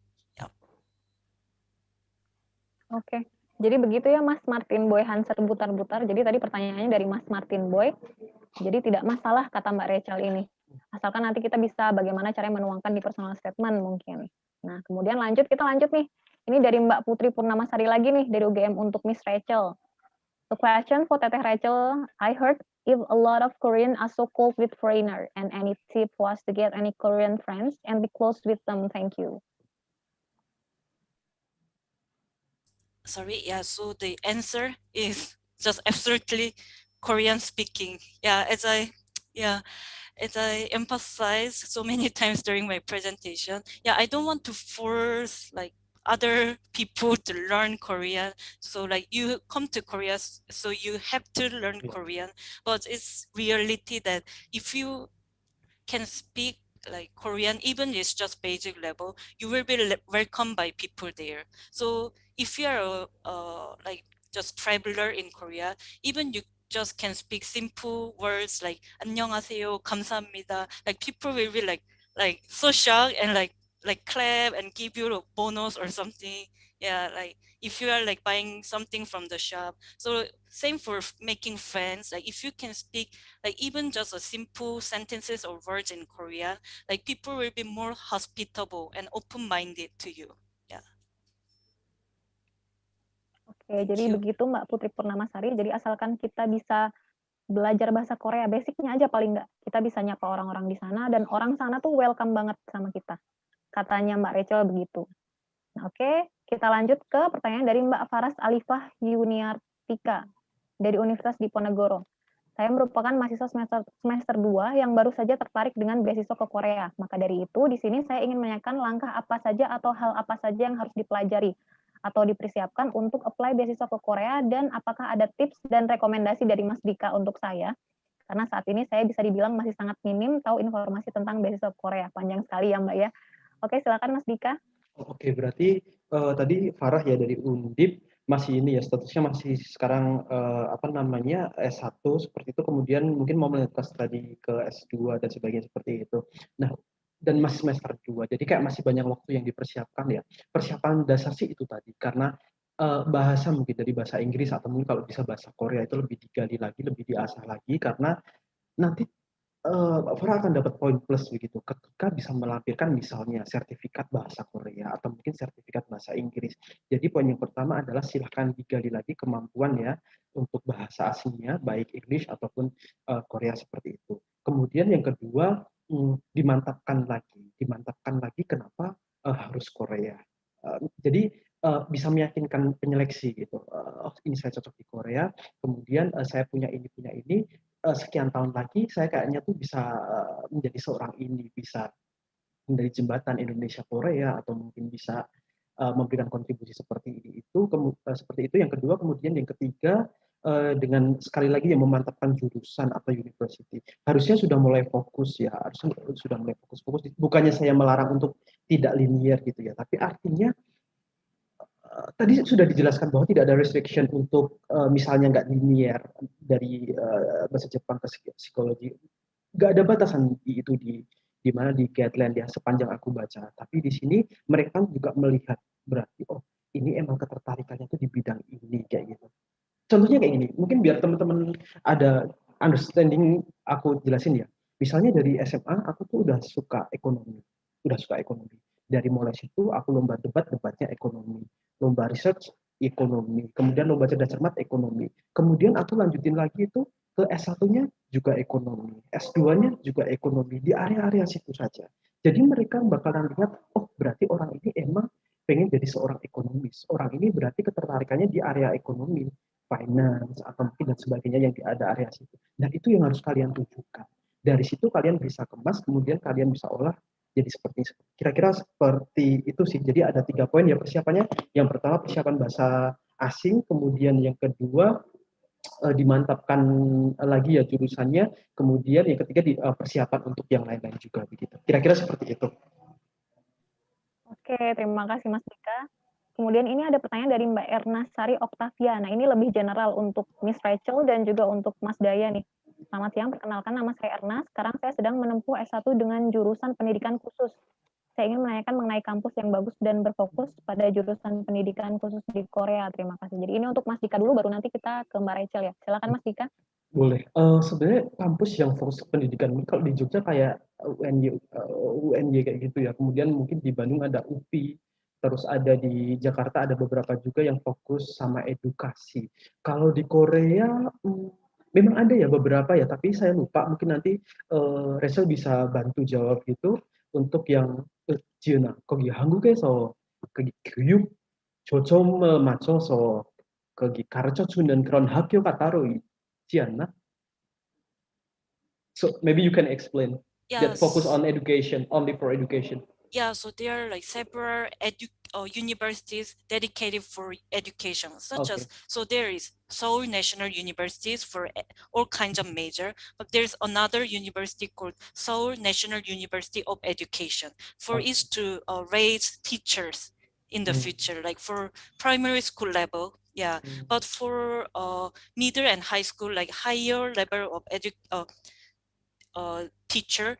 Oke. Jadi begitu ya Mas Martin Boy Hanser Butar-Butar. Jadi tadi pertanyaannya dari Mas Martin Boy. Jadi tidak masalah kata Mbak Rachel ini. Asalkan nanti kita bisa bagaimana caranya menuangkan di personal statement mungkin. Nah, kemudian kita lanjut nih. Ini dari Mbak Putri Purnamasari lagi nih, dari UGM untuk Miss Rachel. The question for Teteh Rachel, I heard if a lot of Korean are so cold with foreigner, and any tip was to get any Korean friends and be close with them. Thank you. Sorry, so the answer is just absolutely Korean speaking. As I emphasized so many times during my presentation, I don't want to force like other people to learn Korean. So like you come to Korea, so you have to learn Korean, but it's reality that if you can speak like Korean, even it's just basic level, you will be welcomed by people there. So if you are like just traveler in Korea, even you just can speak simple words like 안녕하세요, 감사합니다. Like people will be like so shocked and like clap and give you a bonus or something. Yeah, like if you are like buying something from the shop. So same for making friends. Like if you can speak like even just a simple sentences or words in Korea, like people will be more hospitable and open-minded to you. Yeah. Oke, jadi Thank you. begitu Mbak Putri Purnamasari. Jadi asalkan kita bisa belajar bahasa Korea, basicnya aja paling nggak, kita bisa nyapa orang-orang di sana, dan orang sana tuh welcome banget sama kita. Katanya Mbak Rachel begitu. Nah, oke, kita lanjut ke pertanyaan dari Mbak Faras Alifah Yuniartika dari Universitas Diponegoro. Saya merupakan mahasiswa semester 2 yang baru saja tertarik dengan beasiswa ke Korea. Maka dari itu, di sini saya ingin menanyakan langkah apa saja atau hal apa saja yang harus dipelajari atau dipersiapkan untuk apply beasiswa ke Korea, dan apakah ada tips dan rekomendasi dari Mas Dika untuk saya? Karena saat ini saya bisa dibilang masih sangat minim tahu informasi tentang beasiswa ke Korea. Panjang sekali ya Mbak ya. Oke, silakan Mas Dika. Oke, berarti tadi Farah ya dari Undip masih ini ya, statusnya masih sekarang apa namanya S1 seperti itu, kemudian mungkin mau melanjutkan studi ke S2 dan sebagainya seperti itu. Nah, dan masih semester 2, jadi kayak masih banyak waktu yang dipersiapkan ya. Persiapan dasar sih itu tadi, karena bahasa mungkin dari bahasa Inggris atau mungkin kalau bisa bahasa Korea itu lebih digali lagi, lebih diasah lagi, karena nanti Farah akan dapat poin plus begitu ketika bisa melampirkan misalnya sertifikat bahasa Korea atau mungkin sertifikat bahasa Inggris. Jadi poin yang pertama adalah silahkan digali lagi kemampuan ya untuk bahasa asingnya, baik English ataupun Korea seperti itu. Kemudian yang kedua, dimantapkan lagi kenapa harus Korea. Jadi bisa meyakinkan penyeleksi gitu. Oh, ini saya cocok di Korea, kemudian saya punya ini, sekian tahun lagi saya kayaknya tuh bisa menjadi seorang ini, bisa menjadi jembatan Indonesia Korea atau mungkin bisa memberikan kontribusi seperti itu. Seperti itu yang kedua. Kemudian yang ketiga, dengan sekali lagi yang memantapkan jurusan atau university, harusnya sudah mulai fokus ya, sudah mulai fokus. Bukannya saya melarang untuk tidak linear gitu ya, tapi artinya tadi sudah dijelaskan bahwa tidak ada restriction untuk misalnya nggak linear dari bahasa Jepang ke psikologi, nggak ada batasan itu di mana di guideline ya sepanjang aku baca. Tapi di sini mereka juga melihat berarti oh ini emang ketertarikannya itu di bidang ini kayak gitu. Contohnya kayak gini, mungkin biar teman-teman ada understanding, aku jelasin ya. Misalnya dari SMA aku tuh udah suka ekonomi. Dari mulai situ aku lomba debatnya ekonomi, lomba research ekonomi, kemudian lomba cerdas cermat ekonomi. Kemudian aku lanjutin lagi itu ke S1-nya juga ekonomi, S2-nya juga ekonomi, di area-area situ saja. Jadi mereka bakalan lihat, oh berarti orang ini emang pengen jadi seorang ekonomis. Orang ini berarti ketertarikannya di area ekonomi, finance, atau mungkin dan sebagainya yang ada area situ. Dan itu yang harus kalian tunjukkan. Dari situ kalian bisa kemas, kemudian kalian bisa olah jadi seperti kira-kira seperti itu sih. Jadi ada 3 poin ya persiapannya. Yang pertama persiapan bahasa asing, kemudian yang kedua dimantapkan lagi ya jurusannya, kemudian yang ketiga persiapan untuk yang lain-lain juga begitu. Kira-kira seperti itu. Oke, terima kasih Mas Dika. Kemudian ini ada pertanyaan dari Mbak Erna Sari Oktavia. Nah, ini lebih general untuk Miss Rachel dan juga untuk Mas Daya nih. Selamat siang, perkenalkan nama saya Erna. Sekarang saya sedang menempuh S1 dengan jurusan pendidikan khusus. Saya ingin menanyakan mengenai kampus yang bagus dan berfokus pada jurusan pendidikan khusus di Korea. Terima kasih. Jadi ini untuk Mas Dika dulu, baru nanti kita ke Mbak Rachel ya. Silakan Mas Dika. Boleh. Sebenarnya kampus yang fokus pendidikan, kalau di Jogja kayak UNY kayak gitu ya. Kemudian mungkin di Bandung ada UPI, terus ada di Jakarta ada beberapa juga yang fokus sama edukasi. Kalau di Korea memang ada ya beberapa ya, tapi saya lupa, mungkin nanti Rachel bisa bantu jawab gitu. Untuk yang 지은아, 거기 한국에서 거기 교육 초점을 맞춰서 거기 가르쳐주는 그런 학교가 따로 있지 않나? So maybe you can explain. Yes. That focus on education, only for education. yeah, so there are like several universities dedicated for education, such as, so there is Seoul National Universities for all kinds of major, but there's another university called Seoul National University of Education for Okay. is to raise teachers in the future, like for primary school level, yeah, but for middle and high school, like higher level of teacher,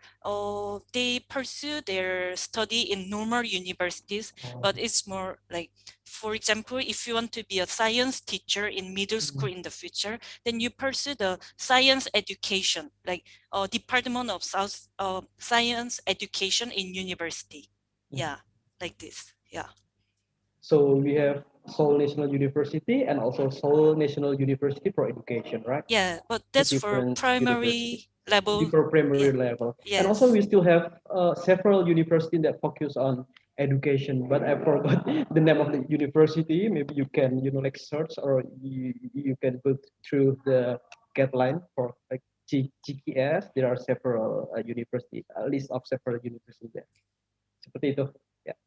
they pursue their study in normal universities, but it's more like, for example, if you want to be a science teacher in middle school in the future, then you pursue the science education, like Department of Science Education in university. Yeah, like this. Yeah. So we have Seoul National University and also Seoul National University for Education, right? Yeah, but Two that's for different universities. primary level. For primary Yeah. level. Yes. And also we still have several universities that focus on education, but I forgot the name of the university. Maybe you can, like search, or you can go through the guideline for like GKS. There are several universities, a list of several universities there. Seperti itu. Ya.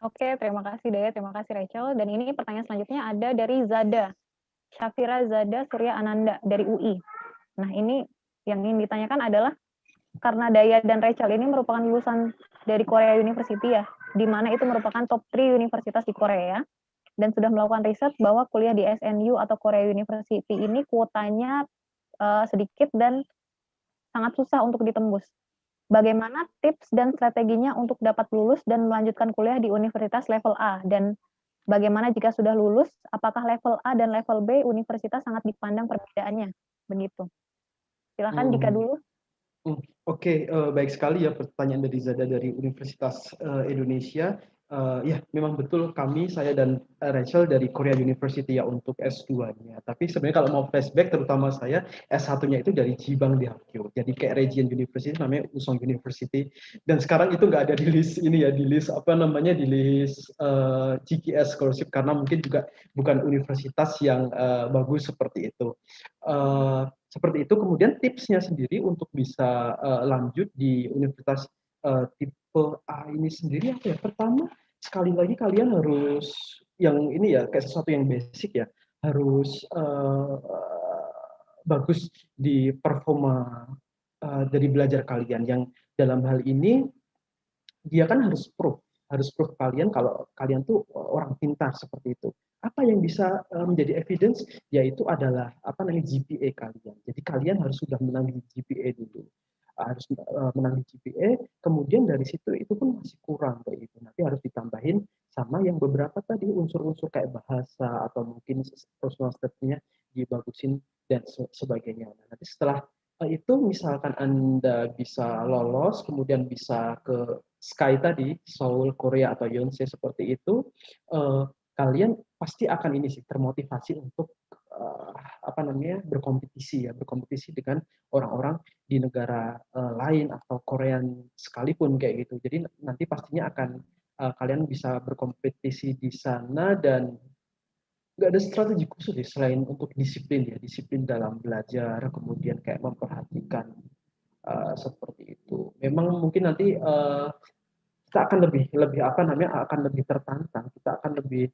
Oke, terima kasih Daya, terima kasih Rachel. Dan ini pertanyaan selanjutnya ada dari Zada, Syafira Zada Surya Ananda dari UI. Nah, ini yang ingin ditanyakan adalah, karena Daya dan Rachel ini merupakan lulusan dari Korea University ya, di mana itu merupakan top 3 universitas di Korea, dan sudah melakukan riset bahwa kuliah di SNU atau Korea University ini kuotanya sedikit dan sangat susah untuk ditembus. Bagaimana tips dan strateginya untuk dapat lulus dan melanjutkan kuliah di universitas level A? Dan bagaimana jika sudah lulus, apakah level A dan level B universitas sangat dipandang perbedaannya? Begitu. Silakan Dika dulu. Oke, baik sekali ya pertanyaan dari Zada dari Universitas Indonesia. Ya, memang betul saya dan Rachel dari Korea University ya untuk S2-nya. Tapi sebenarnya kalau mau flashback, terutama saya S1-nya itu dari Jibang Daehakyo. Jadi kayak region university namanya Usong University. Dan sekarang itu nggak ada di list ini ya, di list di list GKS scholarship, karena mungkin juga bukan universitas yang bagus seperti itu. Seperti itu. Kemudian tipsnya sendiri untuk bisa lanjut di universitas tipe A ini sendiri apa ya? Pertama, sekali lagi kalian harus yang ini ya, kayak sesuatu yang basic ya, harus bagus di performa dari belajar kalian, yang dalam hal ini dia kan harus proof kalian kalau kalian tuh orang pintar seperti itu. Apa yang bisa menjadi evidence, yaitu adalah GPA kalian. Jadi kalian harus sudah menang di GPA dulu, harus menang di GPA. Kemudian dari situ itu pun masih kurang kayak gitu. Nanti harus ditambahin sama yang beberapa tadi unsur-unsur kayak bahasa atau mungkin personal statement-nya dibagusin dan sebagainya. Nah, nanti setelah itu misalkan Anda bisa lolos, kemudian bisa ke Sky tadi, Seoul, Korea atau Yonsei seperti itu, kalian pasti akan ini sih termotivasi untuk berkompetisi dengan orang-orang di negara lain atau Korean sekalipun kayak gitu. Jadi nanti pastinya akan kalian bisa berkompetisi di sana, dan nggak ada strategi khusus ya selain untuk disiplin dalam belajar, kemudian kayak memperhatikan seperti itu. Memang mungkin nanti kita akan lebih tertantang, kita akan lebih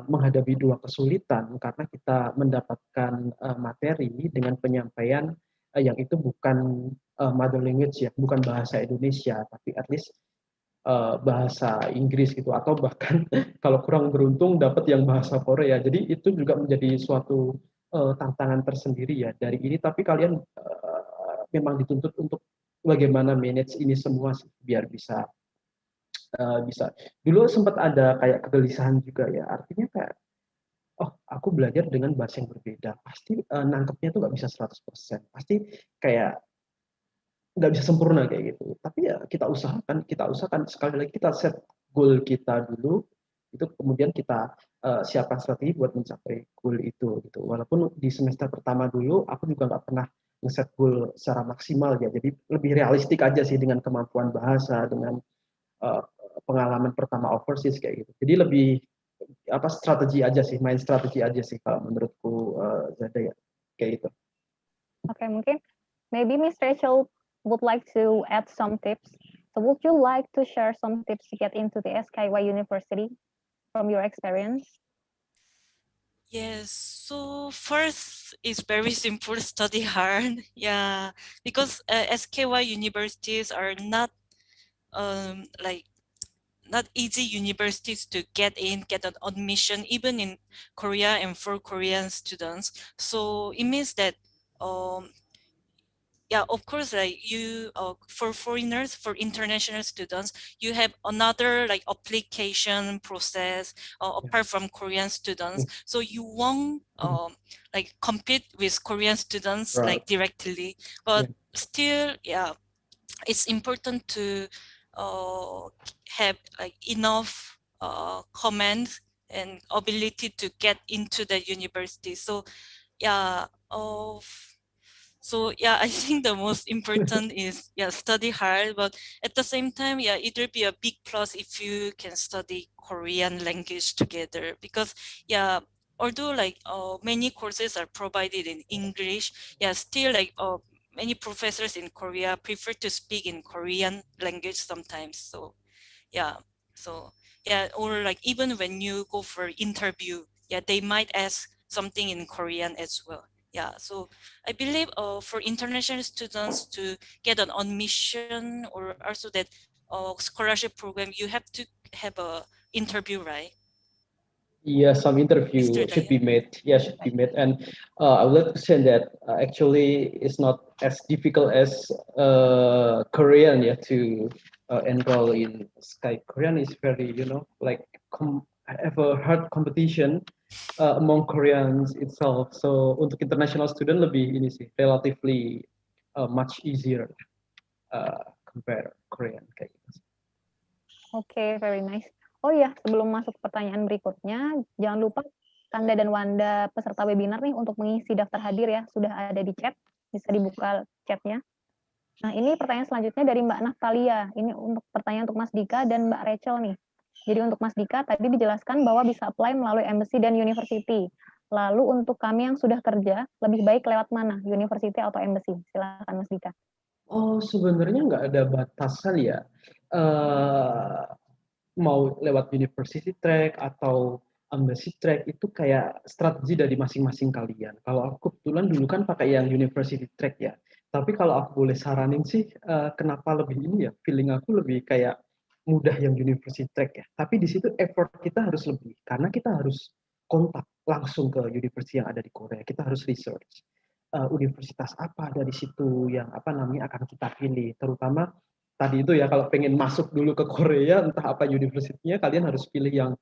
menghadapi dua kesulitan karena kita mendapatkan materi dengan penyampaian yang itu bukan mother language ya, bukan bahasa Indonesia, tapi at least bahasa Inggris gitu, atau bahkan kalau kurang beruntung dapat yang bahasa Korea. Jadi itu juga menjadi suatu tantangan tersendiri ya dari ini. Tapi kalian memang dituntut untuk bagaimana manage ini semua biar bisa. Dulu sempat ada kayak kegelisahan juga ya, artinya kayak aku belajar dengan bahasa yang berbeda, pasti nangkepnya tuh nggak bisa 100%, pasti kayak nggak bisa sempurna kayak gitu. Tapi ya kita usahakan sekali lagi kita set goal kita dulu, itu kemudian kita siapkan strategi buat mencapai goal itu gitu. Walaupun di semester pertama dulu aku juga nggak pernah nge-set goal secara maksimal ya, jadi lebih realistik aja sih dengan kemampuan bahasa, dengan pengalaman pertama overseas kayak gitu. Jadi lebih strategi aja sih, main strategi aja sih kalau menurutku Zada ya kayak gitu. Oke, mungkin maybe Miss Rachel would like to add some tips So would you like to share some tips to get into the SKY University from your experience? Yes, so first is very simple, study hard. Yeah, because SKY universities are not like not easy universities to get in, get an admission, even in Korea and for Korean students. So it means that yeah, of course, like you for foreigners, for international students, you have another like application process apart from Korean students. So you won't like compete with Korean students Right. like directly, but still, yeah, it's important to have like enough command and ability to get into the university. So yeah, so yeah, I think the most important is yeah, study hard, but at the same time, yeah, it will be a big plus if you can study Korean language together, because yeah, although like many courses are provided in English, yeah, still like many professors in Korea prefer to speak in Korean language sometimes. So yeah, so yeah, or like even when you go for interview, yeah, they might ask something in Korean as well. Yeah, so I believe for international students to get an admission or also that scholarship program, you have to have a interview, right? Yeah, some interview Mr. should Dayan? be made. Yeah, should be made. And I would like to say that actually it's not as difficult as Korean, yeah, to enroll in Sky. Korean is very, like I have a hard competition among Koreans itself. So untuk international student lebih ini sih relatively much easier compare Korean kayak gitu. Oke, very nice. Oh iya, sebelum masuk ke pertanyaan berikutnya, jangan lupa Kanda dan Wanda peserta webinar nih untuk mengisi daftar hadir ya, sudah ada di chat, bisa dibuka chatnya. Nah, ini pertanyaan selanjutnya dari Mbak Natalia. Ini untuk pertanyaan untuk Mas Dika dan Mbak Rachel nih. Jadi untuk Mas Dika tadi dijelaskan bahwa bisa apply melalui embassy dan university. Lalu untuk kami yang sudah kerja, lebih baik lewat mana? University atau embassy? Silakan Mas Dika. Oh, sebenarnya nggak ada batasan ya. Mau lewat university track atau embassy track itu kayak strategi dari masing-masing kalian. Kalau aku kebetulan dulu kan pakai yang university track ya. Tapi kalau aku boleh saranin sih, kenapa lebih ini ya? Feeling aku lebih kayak mudah yang university track ya. Tapi di situ effort kita harus lebih karena kita harus kontak langsung ke university yang ada di Korea. Kita harus research universitas apa dari situ yang apa namanya akan kita pilih, terutama tadi itu ya kalau pengen masuk dulu ke Korea entah apa universitinya kalian harus pilih yang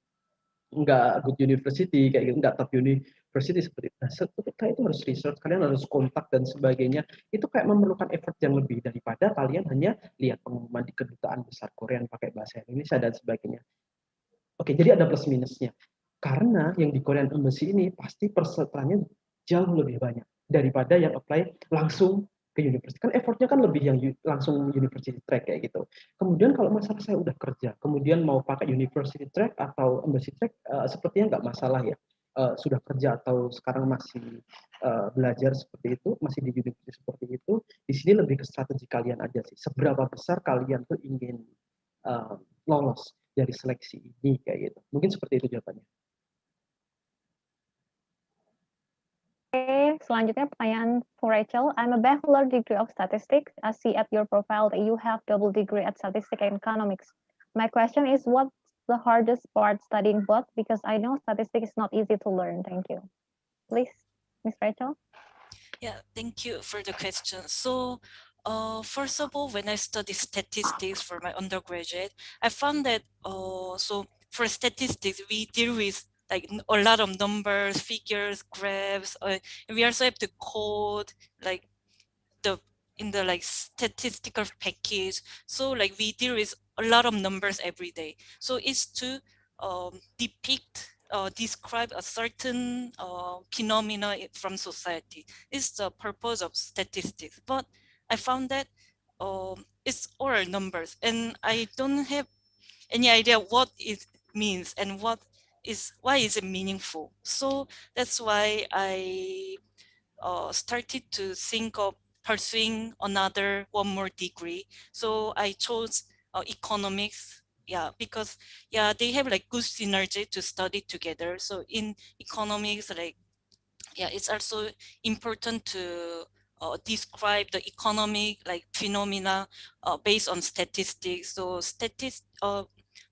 enggak good university kayak gitu, enggak top university seperti itu. Nah, ketika itu harus research, kalian harus kontak dan sebagainya. Itu kayak memerlukan effort yang lebih daripada kalian hanya lihat pengumuman di kedutaan besar Korea yang pakai bahasa Indonesia dan sebagainya. Oke, jadi ada plus minusnya. Karena yang di Korean Embassy ini pasti pesertanya jauh lebih banyak daripada yang apply langsung ke universitas. Kan effortnya kan lebih yang langsung university track kayak gitu. Kemudian kalau masalah saya udah kerja, kemudian mau pakai university track atau embassy track, sepertinya nggak masalah ya. Sudah kerja atau sekarang masih belajar seperti itu, masih di universitas seperti itu, di sini lebih ke strategi kalian aja sih. Seberapa besar kalian tuh ingin lolos dari seleksi ini kayak gitu. Mungkin seperti itu jawabannya. Oke, selanjutnya pertanyaan for Rachel. I'm a bachelor degree of statistics. I see at your profile that you have double degree at statistics and economics. My question is, what's the hardest part studying both? Because I know statistics is not easy to learn. Thank you. Please, Ms. Rachel. Yeah, thank you for the question. So first of all, when I studied statistics for my undergraduate, I found that so for statistics, we deal with like a lot of numbers, figures, graphs, and we also have to code like in the like statistical package. So like we deal with a lot of numbers every day. So it's to depict describe a certain phenomena from society. It's the purpose of statistics. But I found that it's all numbers, and I don't have any idea what it means and why is it meaningful. So that's why I started to think of pursuing one more degree. So I chose economics. Yeah, because yeah, they have like good synergy to study together. So in economics, like yeah, it's also important to describe the economic like phenomena based on statistics. So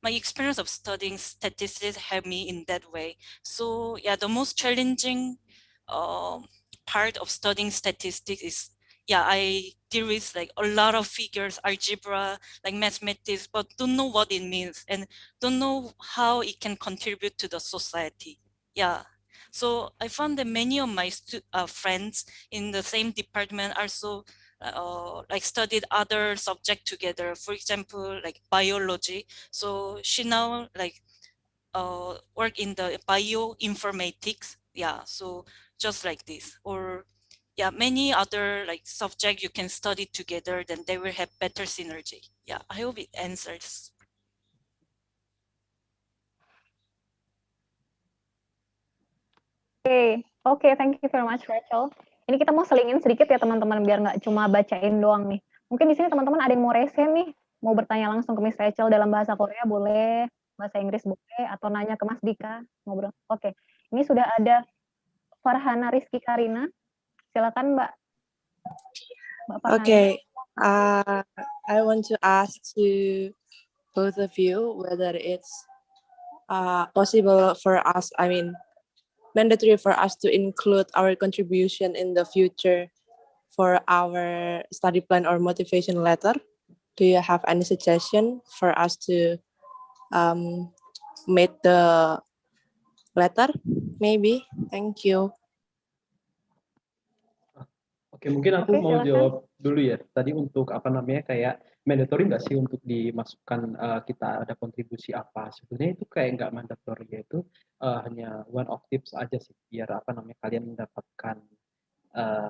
my experience of studying statistics helped me in that way. So yeah, the most challenging uh, part of studying statistics is yeah, I deal with like a lot of figures, algebra, like mathematics, but don't know what it means and don't know how it can contribute to the society. Yeah. So I found that many of my friends in the same department also like studied other subject together. For example, like biology. So she now like work in the bioinformatics. Yeah. So just like this, or yeah, many other like subject you can study together, then they will have better synergy. Yeah, I hope it answers. Oke, thank you very much Rachel. Ini kita mau selingin sedikit ya teman-teman biar nggak cuma bacain doang nih. Mungkin di sini teman-teman ada yang mau resen nih, mau bertanya langsung ke Miss Rachel dalam bahasa Korea boleh, bahasa Inggris boleh, atau nanya ke Mas Dika ngobrol. Oke, ini sudah ada Farhana Rizky Karina. Silakan Mbak. Mbak Farhana. Okay, I want to ask to both of you whether it's possible for us, I mean, mandatory for us to include our contribution in the future for our study plan or motivation letter. Do you have any suggestion for us to make the letter? Maybe. Thank you. Oke, mungkin aku Oke, mau silakan. jawab dulu ya. Tadi untuk apa namanya kayak mandatory nggak sih untuk dimasukkan kita ada kontribusi apa? Sebenarnya itu kayak nggak mandatory, yaitu hanya one of tips aja sih biar apa namanya kalian mendapatkan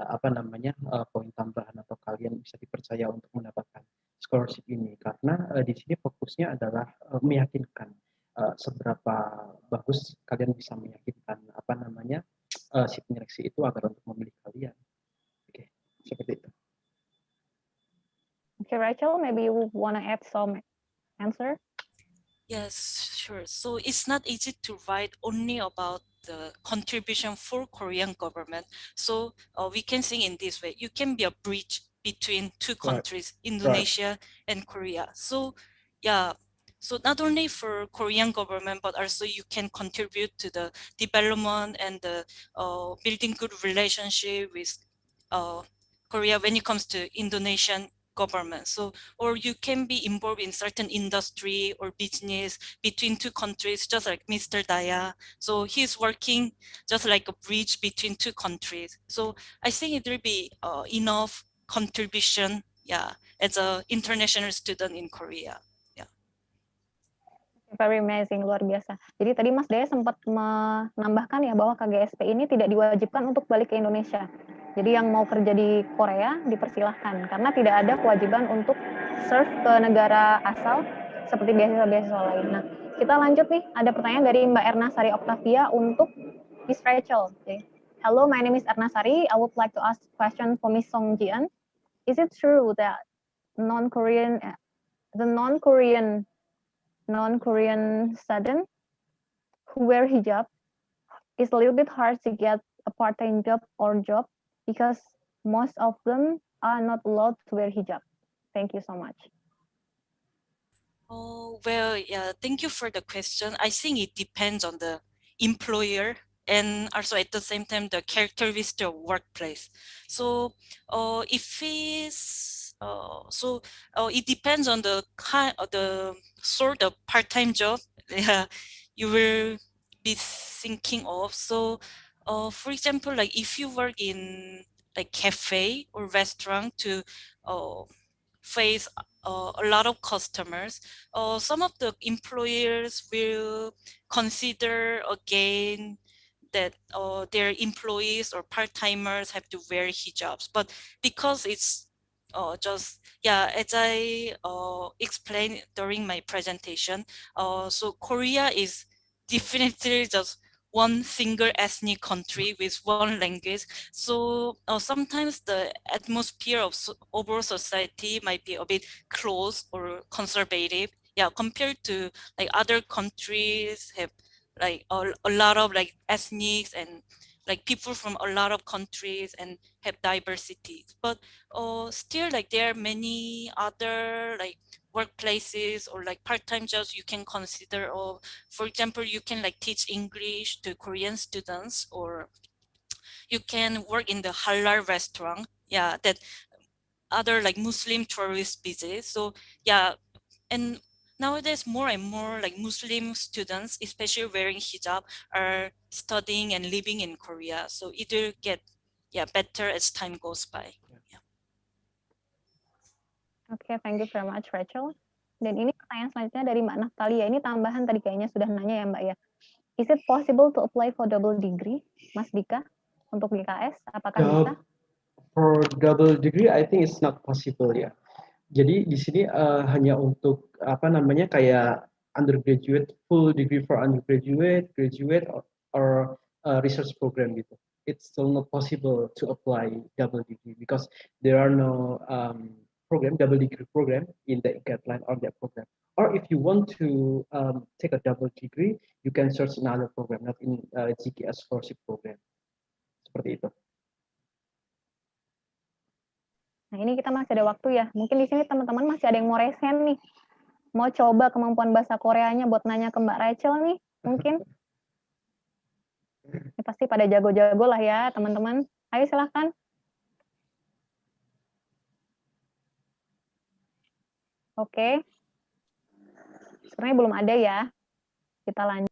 apa namanya poin tambahan atau kalian bisa dipercaya untuk mendapatkan scholarship ini, karena di sini fokusnya adalah meyakinkan seberapa bagus kalian bisa meyakinkan apa namanya si penyeleksi itu agar untuk memilih kalian. Oke, seperti itu. Okay, Rachel, maybe you want to add some answer? Yes, sure. So it's not easy to write only about the contribution for Korean government. So we can think in this way. You can be a bridge between two countries, Indonesia and Korea. So yeah, so not only for Korean government, but also you can contribute to the development and the building good relationship with Korea when it comes to Indonesian government. So, or you can be involved in certain industry or business between two countries, just like Mr. Daya. So he's working just like a bridge between two countries. So I think it will be enough contribution, yeah, as an international student in Korea. Very amazing, luar biasa. Jadi tadi Mas Daya sempat menambahkan ya bahwa KGSP ini tidak diwajibkan untuk balik ke Indonesia. Jadi yang mau kerja di Korea dipersilahkan karena tidak ada kewajiban untuk serve ke negara asal seperti beasiswa-beasiswa lain. Nah, kita lanjut nih. Ada pertanyaan dari Mbak Erna Sari Octavia untuk Miss Rachel. Okay. Hello, my name is Erna Sari. I would like to ask a question for Miss Song Jian. Is it true that non-Korean students who wear hijab is a little bit hard to get a part-time job or job because most of them are not allowed to wear hijab? Thank you so much. Oh, well, yeah, thank you for the question. I think it depends on the employer and also at the same time the characteristic of workplace. So if it's it depends on the kind of the sort of part-time job you will be thinking of. So for example, like if you work in like cafe or restaurant to face a lot of customers, some of the employers will consider again that their employees or part-timers have to wear hijabs. But because it's just, yeah, as I explained during my presentation, so Korea is definitely just one single ethnic country with one language. So sometimes the atmosphere of overall society might be a bit close or conservative. Yeah, compared to like other countries have like a lot of like ethnics and like people from a lot of countries and have diversity. But still like there are many other like workplaces or like part-time jobs you can consider. Or for example, you can like teach English to Korean students, or you can work in the halal restaurant. Yeah, that other like Muslim tourist visit. So yeah, and nowadays more and more like Muslim students, especially wearing hijab, are studying and living in Korea. So it will get better as time goes by. Yeah. Oke, thank you very much, Rachel. Dan ini pertanyaan selanjutnya dari Mbak Natalia. Ini tambahan tadi kayaknya sudah nanya ya, Mbak ya. Is it possible to apply for double degree, Mas Dika, untuk GKS? Apakah bisa? For double degree, I think it's not possible ya. Jadi di sini hanya untuk apa namanya kayak undergraduate, full degree for undergraduate, graduate, or research program gitu. It's still not possible to apply double degree because there are no double degree program in the guideline or that program. Or if you want to take a double degree, you can search another program, not in GKS scholarship program. Seperti itu. Nah, ini kita masih ada waktu ya. Mungkin di sini teman-teman masih ada yang mau resen nih. Mau coba kemampuan bahasa Koreanya buat nanya ke Mbak Rachel nih, mungkin. Ini pasti pada jago-jago lah ya, teman-teman. Ayo silahkan. Oke. Sebenarnya belum ada ya. Kita lanjut.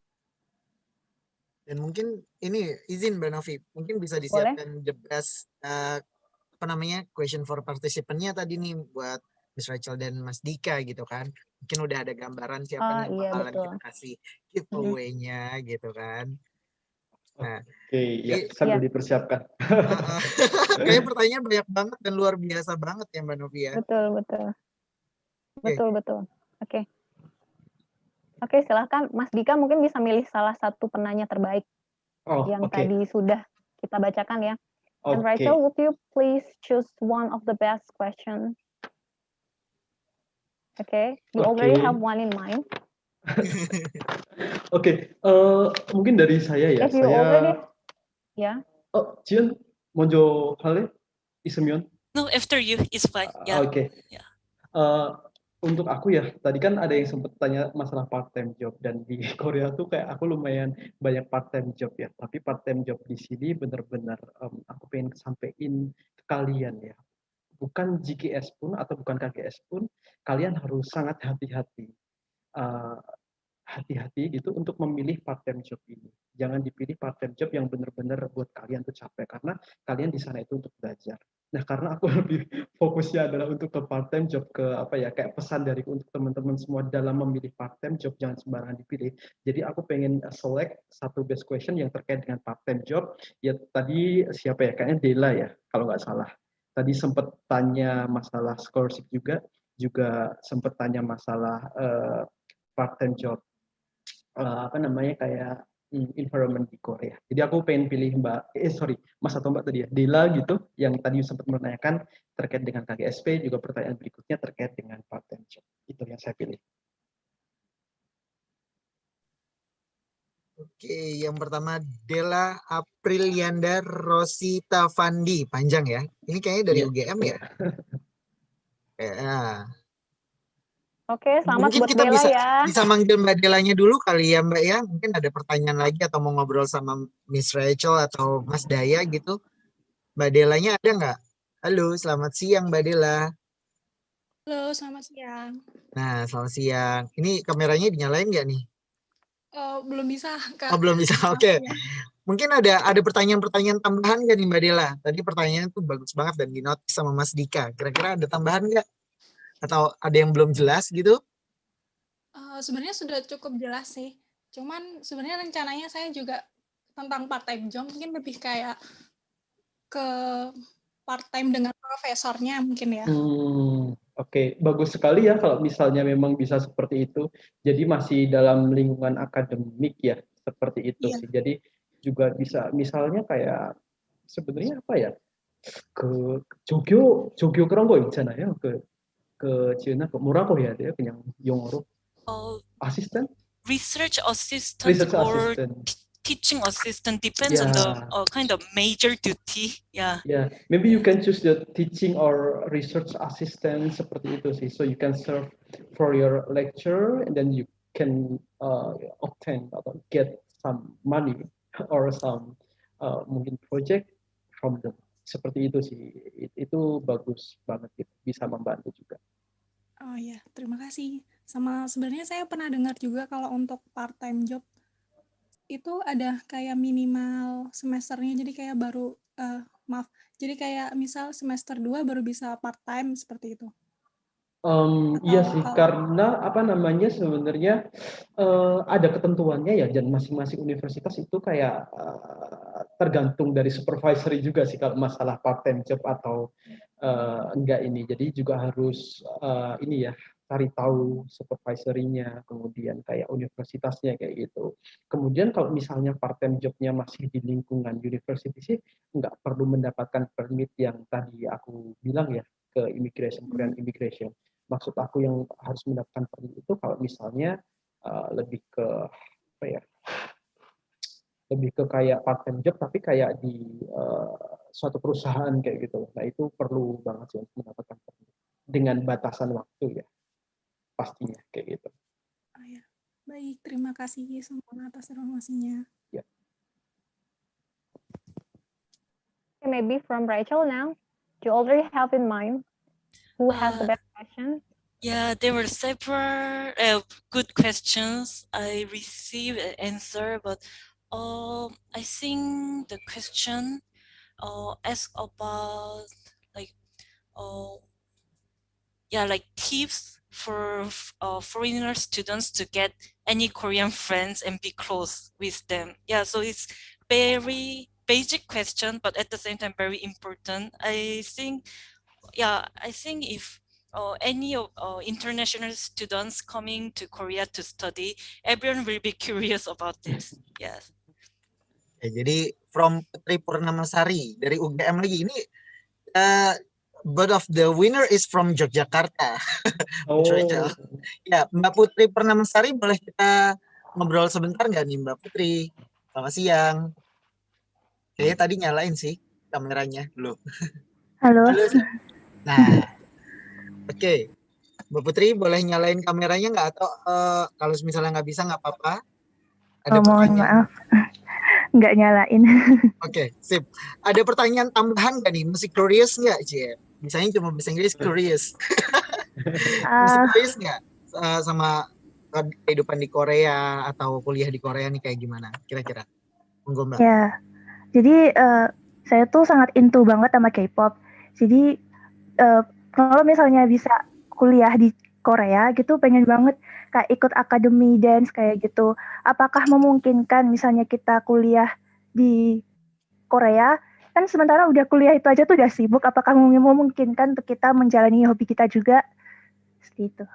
Dan mungkin ini izin Mbak Novi, mungkin bisa disiapkan the best question for participant-nya tadi nih buat Miss Rachel dan Mas Dika gitu kan. Mungkin udah ada gambaran siapa yang bakalan kita kasih giveaway-nya gitu kan. Nah, ya sambil dipersiapkan. Kayaknya pertanyaan banyak banget dan luar biasa banget ya Mbak Novi ya. Betul. Oke, silahkan Mas Dika mungkin bisa milih salah satu penanya terbaik yang tadi sudah kita bacakan ya. And Rachel, would you please choose one of the best questions? Okay, you already have one in mind. Mungkin dari saya ya. If you already, yeah. Jian, 먼저 할래? 있으면? No, after you is fine. Yeah. Yeah. Untuk aku ya, tadi kan ada yang sempat tanya masalah part-time job, dan di Korea tuh kayak aku lumayan banyak part-time job ya. Tapi part-time job di sini benar-benar aku pengen sampaikan ke kalian ya. Bukan GKS pun atau bukan KGS pun, kalian harus sangat hati-hati. Hati-hati gitu untuk memilih part-time job ini. Jangan dipilih part-time job yang benar-benar buat kalian tuh capek, karena kalian di sana itu untuk belajar. Nah, karena aku lebih fokusnya adalah untuk ke part-time job, ke kayak pesan dari untuk teman-teman semua dalam memilih part-time job, jangan sembarangan dipilih. Jadi aku pengen select satu best question yang terkait dengan part-time job. Ya tadi siapa ya? Kayaknya Dela ya, kalau nggak salah. Tadi sempat tanya masalah scholarship juga sempat tanya masalah part-time job kayak environment di Korea. Jadi aku pengen pilih Mas atau Mbak tadi ya, Dela gitu, yang tadi sempat menanyakan terkait dengan KGSP, juga pertanyaan berikutnya terkait dengan part-time job. Itu yang saya pilih. Oke, yang pertama Dela Aprilianda Rosita Fandi, panjang ya. Ini kayaknya dari UGM ya. Oke, selamat mungkin buat kita Dela ya. bisa manggil Mbak Delanya dulu kali ya Mbak ya. Mungkin ada pertanyaan lagi atau mau ngobrol sama Miss Rachel atau Mas Daya gitu. Mbak Delanya ada nggak? Halo, selamat siang Mbak Dela. Halo, selamat siang. Nah, selamat siang. Ini kameranya dinyalain nggak nih? Belum bisa, Kak. Oh, belum bisa. Oke. Mungkin ada pertanyaan-pertanyaan tambahan nggak nih Mbak Dela? Tadi pertanyaannya tuh bagus banget dan dinotis sama Mas Dika. Kira-kira ada tambahan nggak? Atau ada yang belum jelas gitu? Sebenarnya sudah cukup jelas sih. Cuman sebenarnya rencananya saya juga tentang part-time job mungkin lebih kayak ke part-time dengan profesornya mungkin ya. Oke, bagus sekali ya kalau misalnya memang bisa seperti itu. Jadi masih dalam lingkungan akademik ya. seperti itu Iya. sih. Jadi juga bisa misalnya kayak sebenarnya apa ya, 그 조교 그런 거 있잖아요. 그 지은아 그 뭐라고 해야 돼요? 그냥 영어로 assistant, Research assistant research or assistant. teaching assistant depends on the Yeah, kind of major duty. Yeah. yeah. Maybe you can choose the teaching or research assistant seperti itu sih. So you can serve for your lecture and then you can obtain atau get some money or some mungkin project from them. Seperti itu sih. Itu bagus banget gitu. Bisa membantu juga. Oh ya, terima kasih. Sama sebenarnya saya pernah dengar juga kalau untuk part-time job itu ada kayak minimal semesternya, jadi kayak baru, jadi kayak misal semester 2 baru bisa part-time seperti itu. Iya Atau sih, kalau karena apa namanya sebenarnya ada ketentuannya ya, dan masing-masing universitas itu kayak tergantung dari supervisory juga sih kalau masalah part-time job atau enggak ini. Jadi juga harus ini ya, cari tahu supervisory-nya, kemudian kayak universitasnya kayak gitu. Kemudian kalau misalnya part-time job-nya masih di lingkungan university sih, nggak perlu mendapatkan permit yang tadi aku bilang ya, ke immigration, Korean immigration. Maksud aku yang harus mendapatkan permit itu kalau misalnya lebih ke apa ya, lebih ke kayak part-time job tapi kayak di suatu perusahaan kayak gitu. Nah itu perlu banget sih untuk mendapatkan permit dengan batasan waktu ya pastinya kayak gitu. Oh ya, baik, terima kasih semua atas informasinya. Ya. Maybe from Rachel now. Do you already have in mind who has the best question? Yeah, there were several good questions. I received an answer, but I think the question asked about like like tips for foreigner students to get any Korean friends and be close with them. Yeah, so it's very basic question, but at the same time very important. I think if any international students coming to Korea to study, everyone will be curious about this. Yes. Ya, jadi from Putri Purnamasari dari UGM lagi ini, both of the winner is from Yogyakarta. Oh. Ya, Mbak Putri Purnamasari, boleh kita ngobrol sebentar nggak nih Mbak Putri? Selamat siang. Kayaknya tadi nyalain sih kameranya dulu. Halo. Nah, oke. Mbak Putri boleh nyalain kameranya nggak? Atau kalau misalnya nggak bisa nggak apa-apa. Ada Mohon maaf, nggak nyalain. Oke, sip. Ada pertanyaan tambahan nggak nih? Masih curious nggak, Cie? Misalnya cuma bahasa Inggris curious. Masih curious nggak sama kehidupan di Korea atau kuliah di Korea nih kayak gimana? Kira-kira? Monggo Mbak. Ya, jadi saya tuh sangat into banget sama K-pop. Jadi kalau misalnya bisa kuliah di Korea gitu, pengen banget kayak ikut akademi dance kayak gitu. Apakah memungkinkan misalnya kita kuliah di Korea, kan sementara udah kuliah itu aja tuh udah sibuk, apakah memungkinkan untuk kita menjalani hobi kita juga? Seperti itu.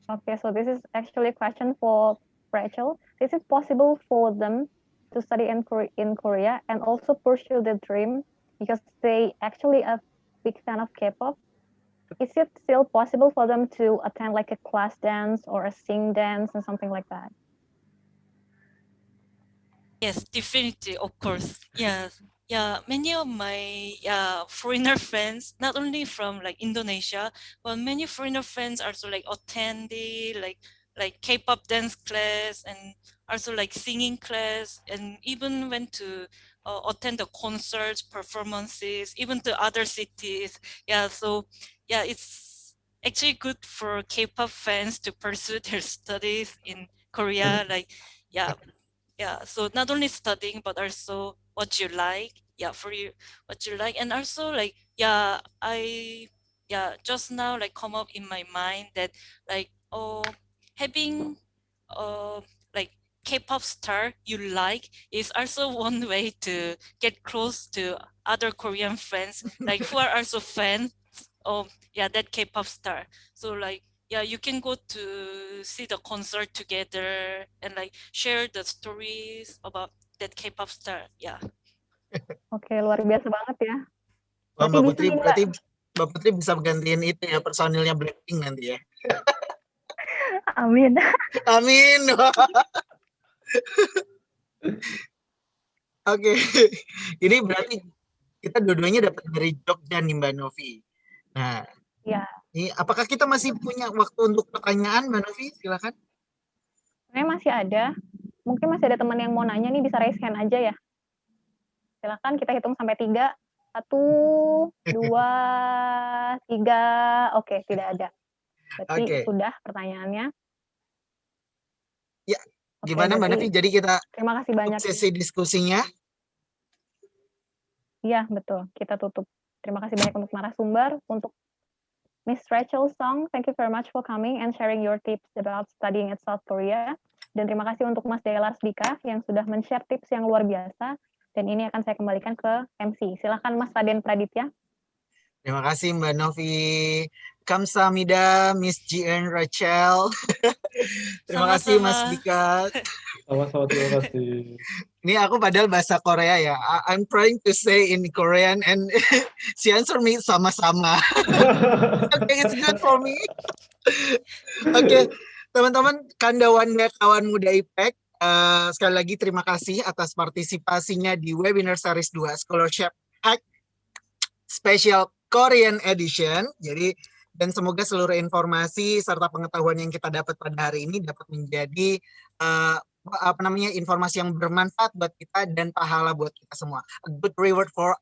Okay, so this is actually a question for Rachel. Is it possible for them to study in Korea and also pursue their dream because they actually a big fan of K-pop? Is it still possible for them to attend like a class dance or a sing dance and something like that? Yes, definitely, of course. Yes. Yeah, many of my foreigner friends, not only from like Indonesia, but many foreigner friends also like attended like K-pop dance class and also like singing class, and even went to attend the concerts, performances, even to other cities. Yeah, so yeah, it's actually good for K-pop fans to pursue their studies in Korea. Like, yeah, so not only studying but also what you like, for you, what you like. And also like I just now like come up in my mind that like having like K-pop star you like is also one way to get close to other Korean friends like who are also fans of that K-pop star. So like you can go to to see the concert together and like share the stories about that K-pop star. Yeah. Oke, luar biasa banget ya. Wah, Berarti Mbak bisa Putri, nih, Mbak. berarti Mbak Putri bisa gantiin itu ya personilnya Blackpink nanti ya. Amin. Amin. Oke, ini berarti kita dua-duanya dapat dari Jogja nih Mbak Novi. Nah, Ya, ini apakah kita masih punya waktu untuk pertanyaan Mbak Novi? Silakan. sebenarnya masih ada. Mungkin masih ada teman yang mau nanya nih, bisa raise hand aja ya. Silakan, kita hitung sampai 3. 1, 2, 3. Oke, tidak ada. Berarti Oke. sudah pertanyaannya. Ya, Oke, gimana Mbak berarti Novi? Jadi kita terima kasih banyak. sesi diskusinya. Iya, betul. Kita tutup. Terima kasih banyak untuk narasumber, untuk Miss Rachel Song. Thank you very much for coming and sharing your tips about studying at South Korea. Dan terima kasih untuk Mas Dea Larsdika yang sudah men-share tips yang luar biasa. Dan ini akan saya kembalikan ke MC. Silakan Mas Raden Praditya. Terima kasih Mbak Novi. Kamsahamnida, Miss GN Rachel. Terima kasih Mas Sama-sama. Dika. Sama-sama, terima kasih. Ini aku padahal bahasa Korea ya. I'm trying to say in Korean and she answer me sama-sama. Okay, it's good for me. Oke, teman-teman Kandawannya Kawan Muda IPEK, sekali lagi terima kasih atas partisipasinya di webinar series 2 Scholarship Hack Special Korean Edition. Jadi dan semoga seluruh informasi serta pengetahuan yang kita dapat pada hari ini dapat menjadi informasi yang bermanfaat buat kita dan pahala buat kita semua. A good reward for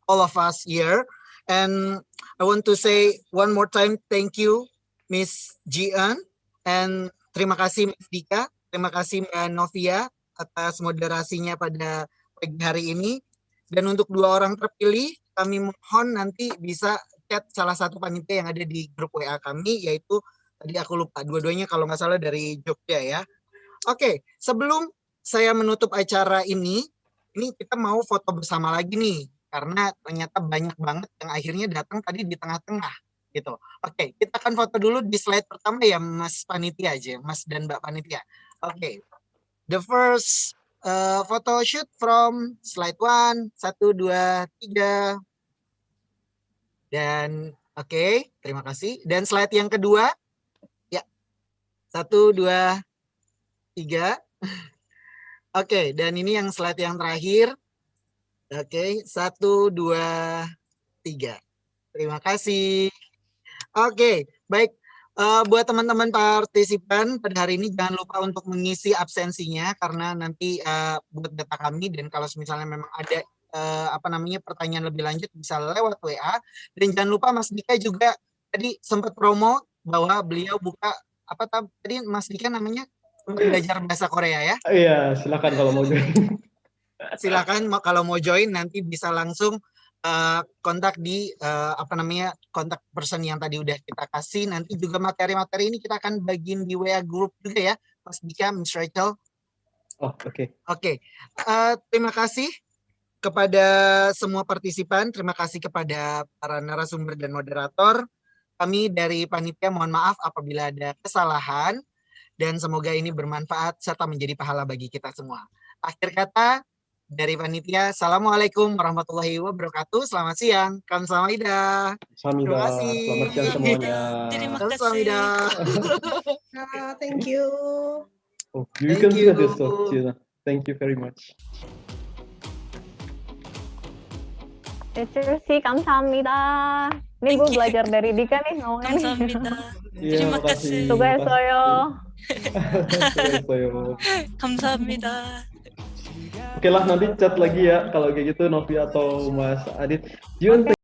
all of us here. And I want to say one more time thank you Miss Jian, and terima kasih Miss Dika, terima kasih Mbak Novia atas moderasinya pada pagi hari ini. Dan untuk 2 orang terpilih, kami mohon nanti bisa chat salah satu panitia yang ada di grup WA kami, yaitu tadi aku lupa, dua-duanya kalau nggak salah dari Jogja ya. Oke, sebelum saya menutup acara ini kita mau foto bersama lagi nih, karena ternyata banyak banget yang akhirnya datang tadi di tengah-tengah gitu. Oke, kita akan foto dulu di slide pertama ya Mas Panitia aja, Mas dan Mbak Panitia. Oke, the first photo shoot from slide 1, 1, 2, 3. Dan oke, terima kasih. Dan slide yang kedua, ya, 1, 2, 3. Oke, dan ini yang slide yang terakhir. Oke, 1, 2, 3. Terima kasih. Oke, baik. Buat teman-teman partisipan pada hari ini jangan lupa untuk mengisi absensinya karena nanti buat data kami, dan kalau misalnya memang ada pertanyaan lebih lanjut bisa lewat WA. Dan jangan lupa Mas Dika juga tadi sempat promo bahwa beliau buka tadi Mas Dika namanya belajar bahasa Korea ya. Iya, silakan kalau mau join. Silakan kalau mau join nanti bisa langsung kontak di kontak person yang tadi udah kita kasih. Nanti juga materi-materi ini kita akan bagiin di WA group juga ya, Mas Dika, Miss Rachel. Oh, oke. Oke. Terima kasih kepada semua partisipan, terima kasih kepada para narasumber dan moderator. Kami dari panitia mohon maaf apabila ada kesalahan, dan semoga ini bermanfaat serta menjadi pahala bagi kita semua. Akhir kata dari panitia, Assalamualaikum warahmatullahi wabarakatuh. Selamat siang. Kamsahamnida. Terima kasih. Selamat siang semuanya. Terima Kamsahamnida. Thank you. Oh, you Thank can you. see this, Gina. Thank you very much. Teacher sih, kamsahamnida. Ini gue belajar dari Dika nih ngomongnya nih. 감사합니다. Iya, Terima makasih. kasih. Sugaesoyo. Sugaesoyo. 감사합니다. Oke lah, nanti chat lagi ya kalau kayak gitu Novi atau Mas Adit. Jiun, Oke,